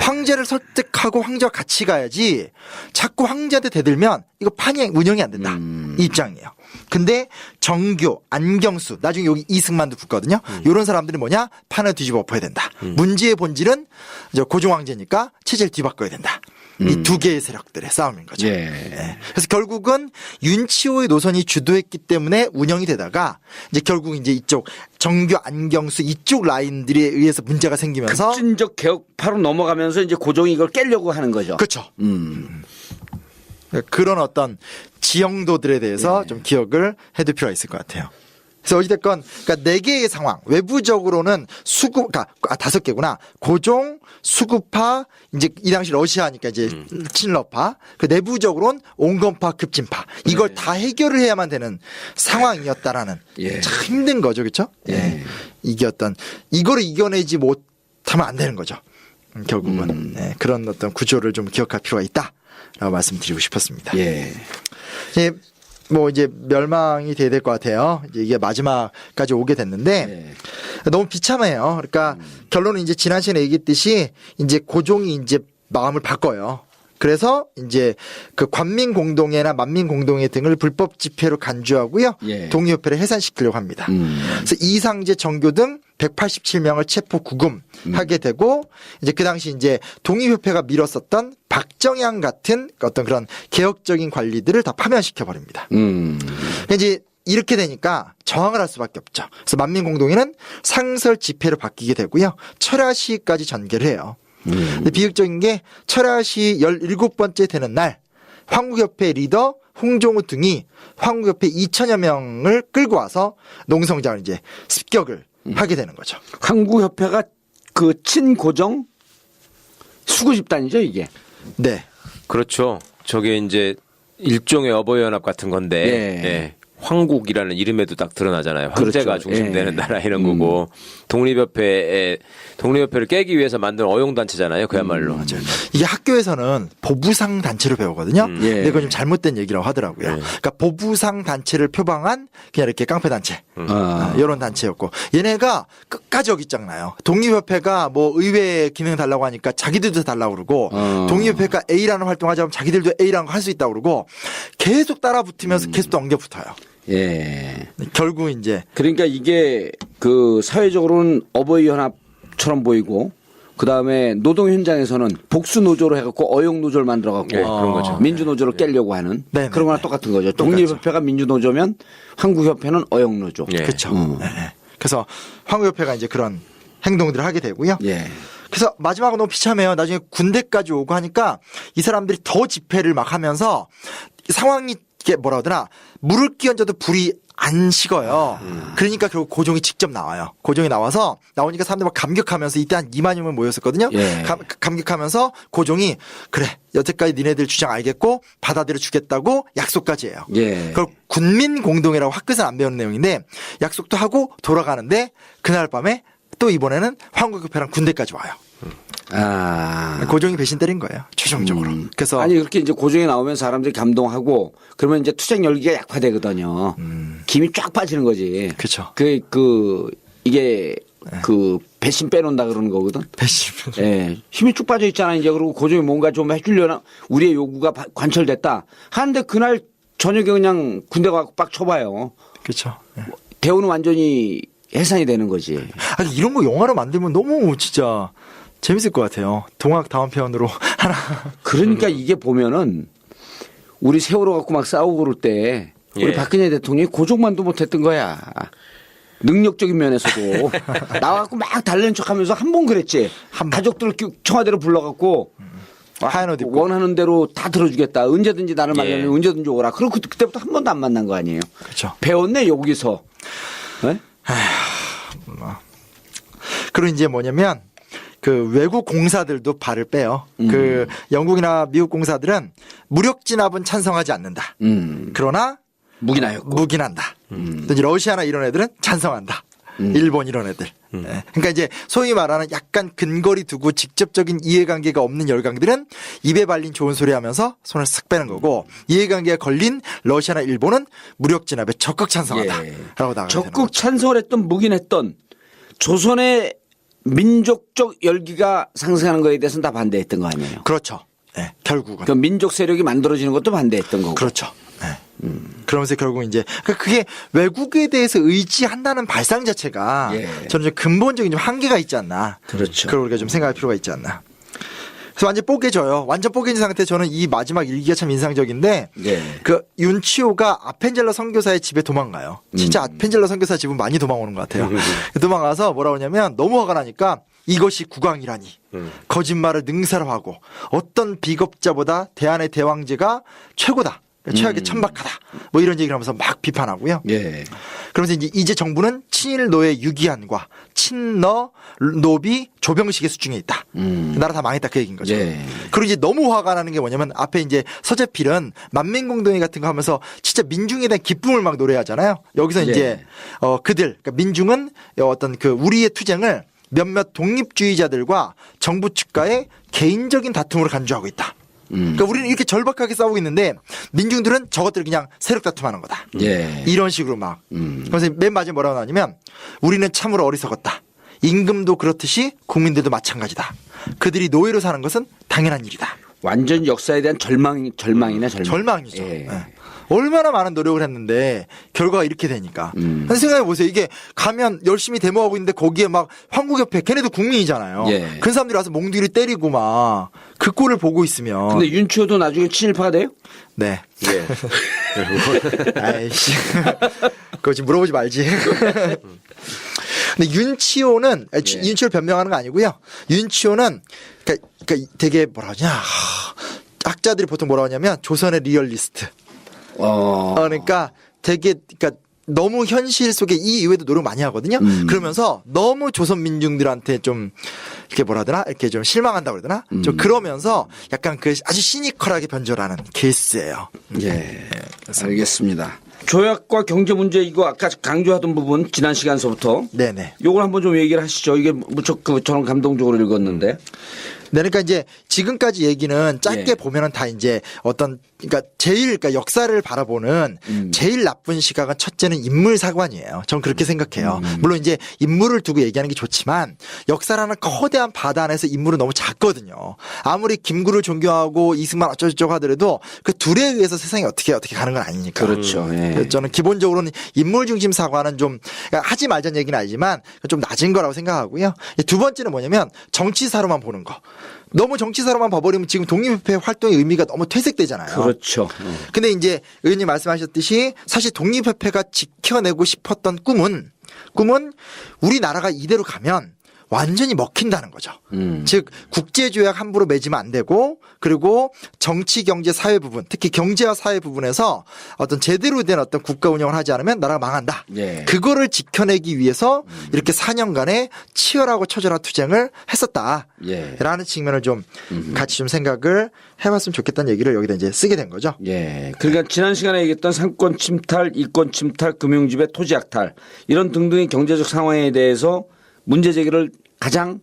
S1: 황제를 설득하고 황제와 같이 가야지 자꾸 황제한테 대들면 이거 운영이 안 된다. 이 입장이에요. 근데 정교, 안경수, 나중에 여기 이승만도 붙거든요. 이런 사람들이 뭐냐? 판을 뒤집어 엎어야 된다. 문제의 본질은 이제 고종황제니까 체제를 뒤바꿔야 된다. 이 두 개의 세력들의 싸움인 거죠.
S2: 예.
S1: 예. 그래서 결국은 윤치호의 노선이 주도했기 때문에 운영이 되다가 이제 결국 이제 이쪽 정교, 안경수 이쪽 라인들에 의해서 문제가 생기면서
S2: 급진적 개혁파로 넘어가면서 이제 고종이 이걸 깨려고 하는 거죠.
S1: 그렇죠. 그런 어떤 지형도들에 대해서 좀 기억을 해둘 필요가 있을 것 같아요. 그래서 어찌됐건, 그러니까 4개의 상황, 외부적으로는 수급, 그러니까 5개구나. 고종, 수급파, 이제 이 당시 러시아니까 이제 친러파, 그 내부적으로는 온건파, 급진파. 이걸 다 해결을 해야만 되는 상황이었다라는
S2: 예.
S1: 참 힘든 거죠. 그렇죠? 예. 이게 어떤, 이거를 이겨내지 못하면 안 되는 거죠. 결국은. 네, 그런 어떤 구조를 좀 기억할 필요가 있다라고 말씀드리고 싶었습니다.
S2: 예.
S1: 이제 뭐 이제 멸망이 돼야 될 것 같아요. 이제 이게 마지막까지 오게 됐는데 너무 비참해요. 그러니까 결론은 이제 지난 시간에 얘기했듯이 이제 고종이 이제 마음을 바꿔요. 그래서 이제 그 관민공동회나 만민공동회 등을 불법 집회로 간주하고요.
S2: 예.
S1: 독립협회를 해산시키려고 합니다. 그래서 이상제, 정교 등 187명을 체포 구금하게 되고 이제 그 당시 이제 독립협회가 밀었었던 박정양 같은 어떤 그런 개혁적인 관리들을 다 파면시켜 버립니다. 이제 이렇게 되니까 저항을 할 수밖에 없죠. 그래서 만민공동회는 상설 집회로 바뀌게 되고요. 철야시까지 전개를 해요. 근데 비극적인 게 철야시 17번째 되는 날 황국협회 리더 홍종우 등이 황국협회 2천여 명을 끌고 와서 농성장을 이제 습격을 하게 되는 거죠.
S2: 한국협회가 그 친고정 수구 집단이죠 이게.
S1: 네.
S3: 그렇죠. 저게 이제 일종의 어버이연합 같은 건데
S2: 예.
S3: 예. 황국이라는 이름에도 딱 드러나잖아요. 황제가
S2: 그렇죠.
S3: 중심되는
S2: 예.
S3: 나라 이런 거고 독립협회를 깨기 위해서 만든 어용단체잖아요. 그야말로.
S1: 이게 학교에서는 보부상 단체로 배우거든요.
S2: 예.
S1: 근데 그건 좀 잘못된 얘기라고 하더라고요. 그러니까 보부상 단체를 표방한 그냥 이렇게 깡패 단체. 이런 단체였고 얘네가 끝까지 여기 짱나요. 독립협회가 뭐 의회 기능 달라고 하니까 자기들도 달라고 그러고 독립협회가 A라는 활동하자면 자기들도 A라는 거 할 수 있다고 그러고 계속 따라 붙으면서 계속 넘겨 붙어요.
S2: 예.
S1: 결국 이제
S2: 그러니까 이게 그 사회적으로는 어버이 연합처럼 보이고 그 다음에 노동 현장에서는 복수 노조로 해갖고 어용 노조를 만들어갖고
S3: 예, 그런 거죠.
S2: 민주 노조를 깨려고 하는
S1: 네,
S2: 그런 거랑
S1: 네.
S2: 똑같은 거죠. 독립협회가 민주 노조면 한국협회는 어용 노조.
S3: 예.
S1: 그렇죠. 그래서 황국협회가 이제 그런 행동들을 하게 되고요.
S2: 예.
S1: 그래서 마지막으로 너무 비참해요. 나중에 군대까지 오고 하니까 이 사람들이 더 집회를 막 하면서 상황이 이게 뭐라 하더라. 물을 끼얹어도 불이 안 식어요. 그러니까 결국 고종이 직접 나와요. 고종이 나와서 나오니까 사람들 막 감격하면서 이때 한 2만여 명 모였었거든요.
S2: 예.
S1: 감격하면서 고종이 그래 여태까지 니네들 주장 알겠고 받아들여 주겠다고 약속까지 해요.
S2: 예.
S1: 그걸 군민공동이라고 학교에서 안 배우는 내용인데 약속도 하고 돌아가는데 그날 밤에 또 이번에는 황국협회랑 군대까지 와요. 고종이 배신 때린 거예요. 최종적으로. 그래서
S2: 아니 그렇게 이제 고종이 나오면 사람들이 감동하고 그러면 이제 투쟁 열기가 약화되거든요. 김이 쫙 빠지는 거지.
S1: 그쵸.
S2: 이게 그 배신 빼놓는다 그러는 거거든.
S1: 배신.
S2: 예. 힘이 쭉 빠져 있잖아 이제. 그리고 고종이 뭔가 좀 해주려나 우리의 요구가 관철됐다 하는데 그날 저녁에 그냥 군대 가고 빡 쳐봐요.
S1: 그렇죠.
S2: 대우는 완전히 해산이 되는 거지.
S1: 아니 이런 거 영화로 만들면 너무 진짜 재밌을 것 같아요. 동학 다음 편으로 하나.
S2: 그러니까 이게 보면은 우리 세월호 갖고 막 싸우고 그럴 때 우리
S3: 예.
S2: 박근혜 대통령이 고종만도 못했던 거야. 능력적인 면에서도 나와갖고 막 달래는 척하면서 한 번 그랬지. 가족들 청와대로 불러갖고
S1: 하얀 옷 입고.
S2: 원하는 대로 다 들어주겠다. 언제든지 나를 만나면
S3: 예.
S2: 언제든지 오라. 그리고 그때부터 한 번도 안 만난 거 아니에요.
S1: 그렇죠.
S2: 배웠네 여기서. 네?
S1: 그리고 이제 뭐냐면 그 외국 공사들도 발을 빼요. 그 영국이나 미국 공사들은 무력 진압은 찬성하지 않는다. 그러나
S2: 무기나였고.
S1: 무기난다. 또 이제 러시아나 이런 애들은 찬성한다. 일본 이런 애들. 예. 그러니까 이제 소위 말하는 약간 근거리 두고 직접적인 이해관계가 없는 열강들은 입에 발린 좋은 소리 하면서 손을 쓱 빼는 거고 이해관계가 걸린 러시아나 일본은 무력 진압에 적극 찬성한다.
S2: 예.
S1: 라고 나가야 되는
S2: 적극
S1: 거죠.
S2: 찬성을 했던 묵인했던 조선의 민족적 열기가 상승하는 거에 대해서는 다 반대했던 거 아니에요.
S1: 그렇죠. 예, 결국은.
S2: 그 민족 세력이 만들어지는 것도 반대했던 거고.
S1: 그렇죠. 예. 그러면서 결국 이제 그게 외국에 대해서 의지한다는 발상 자체가
S2: 예.
S1: 저는 좀 근본적인 좀 한계가 있지 않나.
S2: 그렇죠.
S1: 그걸 우리가 좀 생각할 필요가 있지 않나. 그래서 완전 뽀개져요. 완전 뽀개진 상태 저는 이 마지막 일기가 참 인상적인데
S2: 예.
S1: 그 윤치호가 아펜젤러 선교사의 집에 도망가요. 진짜 아펜젤러 선교사 집은 많이 도망오는 것 같아요. 도망가서 뭐라고 하냐면 너무 화가 나니까 이것이 국왕이라니 거짓말을 능사로하고 어떤 비겁자보다 대한의 대왕제가 최고다. 최악의 천박하다. 뭐 이런 얘기를 하면서 막 비판하고요.
S2: 예.
S1: 그러면서 이제 정부는 친일 노예 유기한과 친러 노비 조병식의 수중에 있다. 나라 다 망했다 그 얘기인 거죠.
S2: 예.
S1: 그리고 이제 너무 화가 나는 게 뭐냐면 앞에 이제 서재필은 만민공동회 같은 거 하면서 진짜 민중에 대한 기쁨을 막 노래하잖아요. 여기서
S2: 예.
S1: 이제 그들 그러니까 민중은 어떤 그 우리의 투쟁을 몇몇 독립주의자들과 정부 측과의 개인적인 다툼으로 간주하고 있다. 그러니까 우리는 이렇게 절박하게 싸우고 있는데 민중들은 저것들 그냥 세력 다툼하는 거다.
S2: 예.
S1: 이런 식으로 막. 그래서 맨 마지막에 뭐라고 하냐면 우리는 참으로 어리석었다. 임금도 그렇듯이 국민들도 마찬가지다. 그들이 노예로 사는 것은 당연한 일이다.
S2: 완전 역사에 대한 절망이네 절망.
S1: 절망이죠.
S2: 예.
S1: 예. 얼마나 많은 노력을 했는데 결과가 이렇게 되니까. 생각해 보세요. 이게 가면 열심히 데모하고 있는데 거기에 막 황국협회 걔네도 국민이잖아요.
S2: 예.
S1: 그런 사람들이 와서 몽둥이를 때리고 막 그 꼴을 보고 있으면.
S2: 근데 윤치호도 나중에 친일파가 돼요?
S1: 네.
S3: 예.
S1: 아이씨. 그거 지금 물어보지 말지. 근데 윤치호는, 윤치호를 변명하는 거 아니고요. 윤치호는, 그러니까 되게 뭐라 하냐. 학자들이 보통 뭐라 하냐면 조선의 리얼리스트. 그러니까 되게, 그러니까 너무 현실 속에 이 이외에도 노력 많이 하거든요. 그러면서 너무 조선 민중들한테 좀 이렇게 뭐라 하더나 이렇게 좀 실망한다고 그러더나 좀 그러면서 약간 그 아주 시니컬하게 변절하는 케이스예요.
S2: 예. 알겠습니다. 조약과 경제 문제 이거 아까 강조하던 부분 지난 시간서부터
S1: 네네.
S2: 요걸 한번 좀 얘기를 하시죠. 이게 무척 저는 감동적으로 읽었는데.
S1: 네, 그러니까 이제 지금까지 얘기는 짧게
S2: 예.
S1: 보면은 다 이제 어떤 그러니까 그러니까 역사를 바라보는 제일 나쁜 시각은 첫째는 인물 사관이에요. 전 그렇게 생각해요. 물론 이제 인물을 두고 얘기하는 게 좋지만 역사라는 거대한 바다 안에서 인물은 너무 작거든요. 아무리 김구를 존경하고 이승만 어쩌고저쩌고 하더라도 그 둘에 의해서 세상이 어떻게 가는 건 아니니까.
S2: 그렇죠. 예.
S1: 그래서 저는 기본적으로는 인물 중심 사관은 좀 그러니까 하지 말자는 얘기는 아니지만 좀 낮은 거라고 생각하고요. 두 번째는 뭐냐면 정치사로만 보는 거. 너무 정치사로만 봐버리면 지금 독립협회 활동의 의미가 너무 퇴색되잖아요.
S2: 그렇죠.
S1: 근데 이제 의원님 말씀하셨듯이 사실 독립협회가 지켜내고 싶었던 꿈은 우리나라가 이대로 가면 완전히 먹힌다는 거죠. 즉 국제조약 함부로 맺으면 안 되고 그리고 정치, 경제, 사회 부분 특히 경제와 사회 부분에서 어떤 제대로 된 어떤 국가 운영을 하지 않으면 나라가 망한다.
S2: 예.
S1: 그거를 지켜내기 위해서 이렇게 4년간의 치열하고 처절한 투쟁을 했었다라는
S2: 예.
S1: 측면을 좀 같이 좀 생각을 해봤으면 좋겠다는 얘기를 여기다 이제 쓰게 된 거죠.
S2: 예. 그러니까 지난 시간에 얘기했던 상권 침탈, 이권 침탈, 금융지배, 토지 약탈 이런 등등의 경제적 상황에 대해서 문제 제기를 가장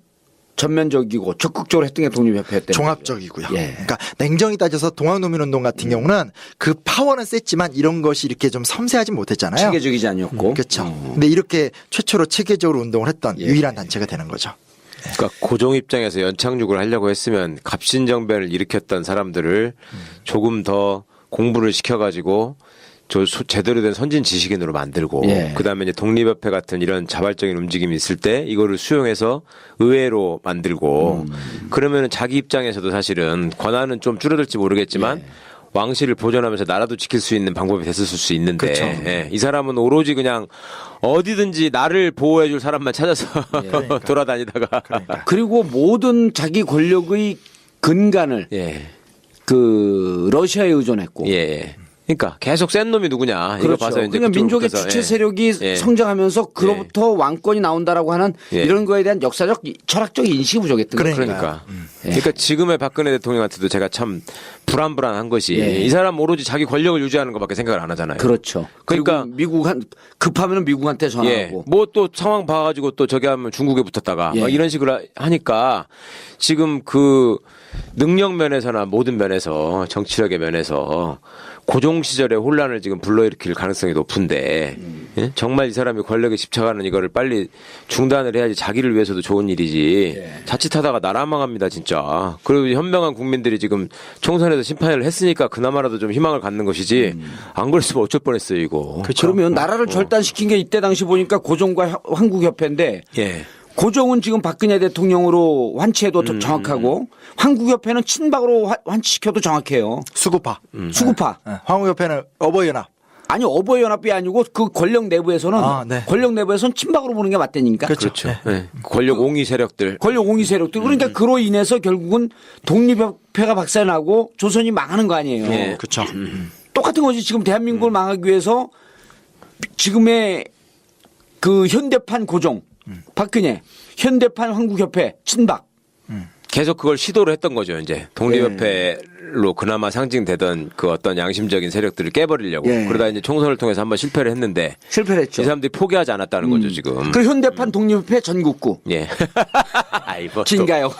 S2: 전면적이고 적극적으로 했던 게 독립협회였대요.
S1: 종합적이고요.
S2: 예.
S1: 그러니까 냉정히 따져서 동학농민운동 같은 경우는 그 파워는 셌지만 이런 것이 이렇게 좀 섬세하지 못했잖아요.
S2: 체계적이지 아니었고.
S1: 그렇죠. 근데 이렇게 최초로 체계적으로 운동을 했던
S2: 예.
S1: 유일한 단체가 되는 거죠.
S3: 그러니까 고종 입장에서 연착륙을 하려고 했으면 갑신정변을 일으켰던 사람들을 조금 더 공부를 시켜가지고 제대로 된 선진 지식인으로 만들고
S2: 예.
S3: 그다음에 이제 독립협회 같은 이런 자발적인 움직임이 있을 때 이거를 수용해서 의회로 만들고 그러면은 자기 입장에서도 사실은 권한은 좀 줄어들지 모르겠지만
S2: 예.
S3: 왕실을 보존하면서 나라도 지킬 수 있는 방법이 됐을 수 있는데
S1: 그렇죠.
S3: 예, 이 사람은 오로지 그냥 어디든지 나를 보호해줄 사람만 찾아서 돌아다니다가
S2: 그리고 모든 자기 권력의 근간을
S3: 예.
S2: 그 러시아에 의존했고.
S3: 예. 그러니까 계속 센 놈이 누구냐 이거
S2: 그렇죠.
S3: 봐서 이제
S2: 그러니까
S3: 그쪽으로
S2: 민족의
S3: 붙어서,
S2: 주체
S3: 예.
S2: 세력이
S3: 예.
S2: 성장하면서 그로부터 왕권이 나온다라고 하는
S3: 예.
S2: 이런 거에 대한 역사적 철학적 인식이 부족했던 거예요.
S3: 그러니까. 그러니까 지금의 박근혜 대통령한테도 제가 참 불안한 것이
S2: 예.
S3: 이 사람 오로지 자기 권력을 유지하는 것밖에 생각을 안 하잖아요.
S2: 그렇죠.
S3: 그러니까
S2: 그리고 미국 급하면 미국한테
S3: 예.
S2: 전화하고.
S3: 뭐 또 상황 봐가지고 또 저기 하면 중국에 붙었다가
S2: 예.
S3: 막 이런 식으로 하니까 지금 그 능력 면에서나 모든 면에서 정치력의 면에서 고종 시절의 혼란을 지금 불러일으킬 가능성이 높은데 예? 정말 이 사람이 권력에 집착하는 이거를 빨리 중단을 해야지 자기를 위해서도 좋은 일이지
S2: 예.
S3: 자칫하다가 나라 망합니다 진짜. 그리고 현명한 국민들이 지금 총선에서 심판을 했으니까 그나마라도 좀 희망을 갖는 것이지 안 그랬으면 어쩔 뻔했어요 이거.
S2: 그러면 나라를 절단시킨 게 이때 당시 보니까 고종과 황국협회인데
S3: 예.
S2: 고종은 지금 박근혜 대통령으로 환치해도 정확하고 황국협회는 친박으로 환치시켜도 정확해요.
S1: 수구파.
S2: 수구파.
S1: 황후협회는 어버이연합.
S2: 아니 어버이연합이 아니고 그 권력 내부에서는
S1: 아, 네.
S2: 권력 내부에서는 친박으로 보는 게 맞다니까.
S1: 그렇죠. 네.
S3: 예. 권력 옹이 세력들.
S2: 권력 옹이 세력들. 그러니까 그로 인해서 결국은 독립협회가 박살나고 조선이 망하는 거 아니에요.
S3: 예.
S1: 그렇죠.
S2: 똑같은 거지. 지금 대한민국을 망하기 위해서 지금의 그 현대판 고종, 박근혜, 현대판 황국협회, 친박.
S3: 계속 그걸 시도를 했던 거죠, 이제. 독립협회로 그나마 상징되던 그 어떤 양심적인 세력들을 깨버리려고.
S2: 예.
S3: 그러다 이제 총선을 통해서 한번 실패를 했는데.
S2: 실패를 했죠.
S3: 이 사람들이 포기하지 않았다는 거죠, 지금.
S2: 그 현대판 독립협회 전국구.
S3: 예. 아이고.
S2: 진가요?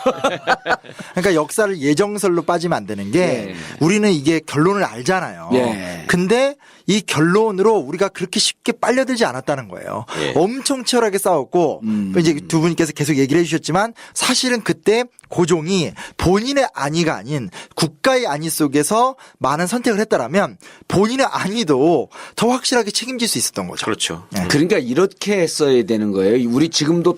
S1: 그러니까 역사를 예정설로 빠지면 안 되는 게
S2: 예.
S1: 우리는 이게 결론을 알잖아요.
S2: 예.
S1: 근데 이 결론으로 우리가 그렇게 쉽게 빨려들지 않았다는 거예요.
S3: 예.
S1: 엄청 치열하게 싸웠고 이제 두 분께서 계속 얘기를 해주셨지만 사실은 그때 고종이 본인의 안위가 아닌 국가의 안위 속에서 많은 선택을 했다라면 본인의 안위도 더 확실하게 책임질 수 있었던 거죠.
S3: 그렇죠.
S2: 그러니까 이렇게 했어야 되는 거예요. 우리 지금도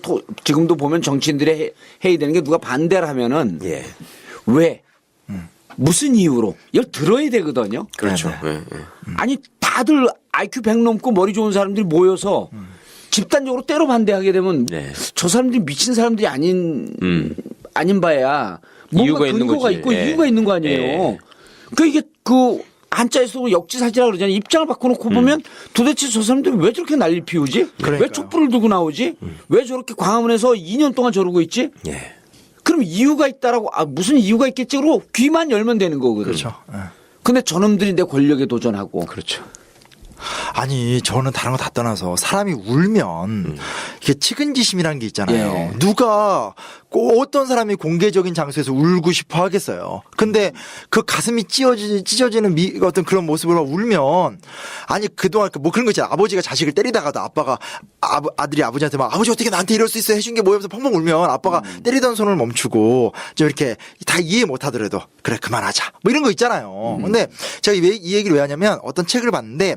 S2: 보면 정치인들이 해야 되는 게 누가 반대를 하면은
S3: 예.
S2: 왜? 무슨 이유로? 이걸 들어야 되거든요.
S3: 그렇죠.
S1: 네,
S3: 예, 예.
S2: 아니 다들 IQ 100 넘고 머리 좋은 사람들이 모여서 집단적으로 때로 반대하게 되면
S3: 네.
S2: 저 사람들이 미친 사람들이 아닌 바야 뭔가
S3: 이유가 있는
S2: 근거가
S3: 거지.
S2: 있고
S3: 예.
S2: 이유가 있는 거 아니에요.
S3: 예.
S2: 그 이게 그 한자에서 역지사지라 그러잖아요. 입장을 바꿔놓고 보면 도대체 저 사람들이 왜 저렇게 난리 피우지? 왜
S1: 그러니까요.
S2: 촛불을 들고 나오지? 왜 저렇게 광화문에서 2년 동안 저러고 있지?
S3: 예.
S2: 그럼 이유가 있다라고 무슨 이유가 있겠지? 그러고 귀만 열면 되는 거거든요.
S1: 그렇죠. 예.
S2: 근데 저놈들이 내 권력에 도전하고
S3: 그렇죠.
S1: 아니 저는 다른 거 다 떠나서 사람이 울면 이게 측은지심이라는 게 있잖아요.
S2: 예.
S1: 누가 꼭 어떤 사람이 공개적인 장소에서 울고 싶어 하겠어요. 근데 그 가슴이 찢어지는 어떤 그런 모습으로 울면 아니 그동안 뭐 그런 거 있잖아요. 아버지가 자식을 때리다가도 아빠가 아들이 아버지한테 막 아버지 어떻게 나한테 이럴 수 있어 해준 게 뭐여서 펑펑 울면 아빠가 때리던 손을 멈추고 좀 이렇게 다 이해 못 하더라도 그래 그만하자 뭐 이런 거 있잖아요. 근데 제가 왜 이 얘기를 왜 하냐면 어떤 책을 봤는데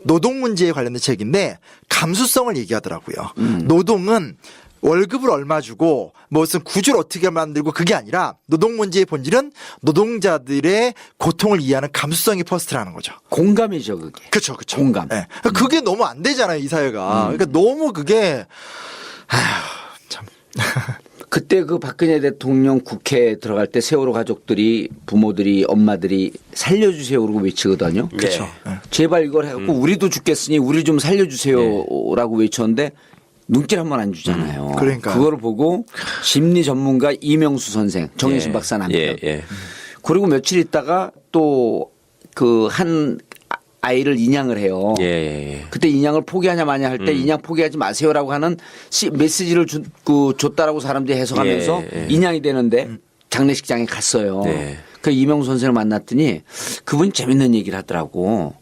S1: 노동 문제에 관련된 책인데 감수성을 얘기하더라고요. 노동은 월급을 얼마 주고 무슨 구조를 어떻게 만들고 그게 아니라 노동 문제의 본질은 노동자들의 고통을 이해하는 감수성이 퍼스트라는 거죠.
S2: 공감이죠 그게.
S1: 그렇죠, 그렇죠.
S2: 공감.
S1: 네. 그게 너무 안 되잖아요, 이 사회가. 그러니까 너무 그게 참.
S2: 그때 그 박근혜 대통령 국회에 들어갈 때 세월호 가족들이 부모들이 엄마들이 살려주세요 그러고 외치거든요.
S3: 그렇죠.
S1: 네.
S2: 제발 이걸 해갖고 우리도 죽겠으니 우리 좀 살려주세요라고 외쳤는데 눈길 한 번 안 주잖아요.
S1: 그러니까요.
S2: 그걸 보고 심리 전문가 이명수 선생 정혜신 박사 남편.
S3: 예, 예.
S2: 그리고 며칠 있다가 또 그 한 아이를 인양을 해요.
S3: 예.
S2: 그때 인양을 포기하냐 마냐 할 때 인양 포기하지 마세요라고 하는 메시지를 줬다라고 사람들이 해석하면서
S3: 예.
S2: 인양이 되는데 장례식장에 갔어요.
S3: 네.
S2: 그 이명수 선생을 만났더니 그분이 재밌는 얘기를 하더라고.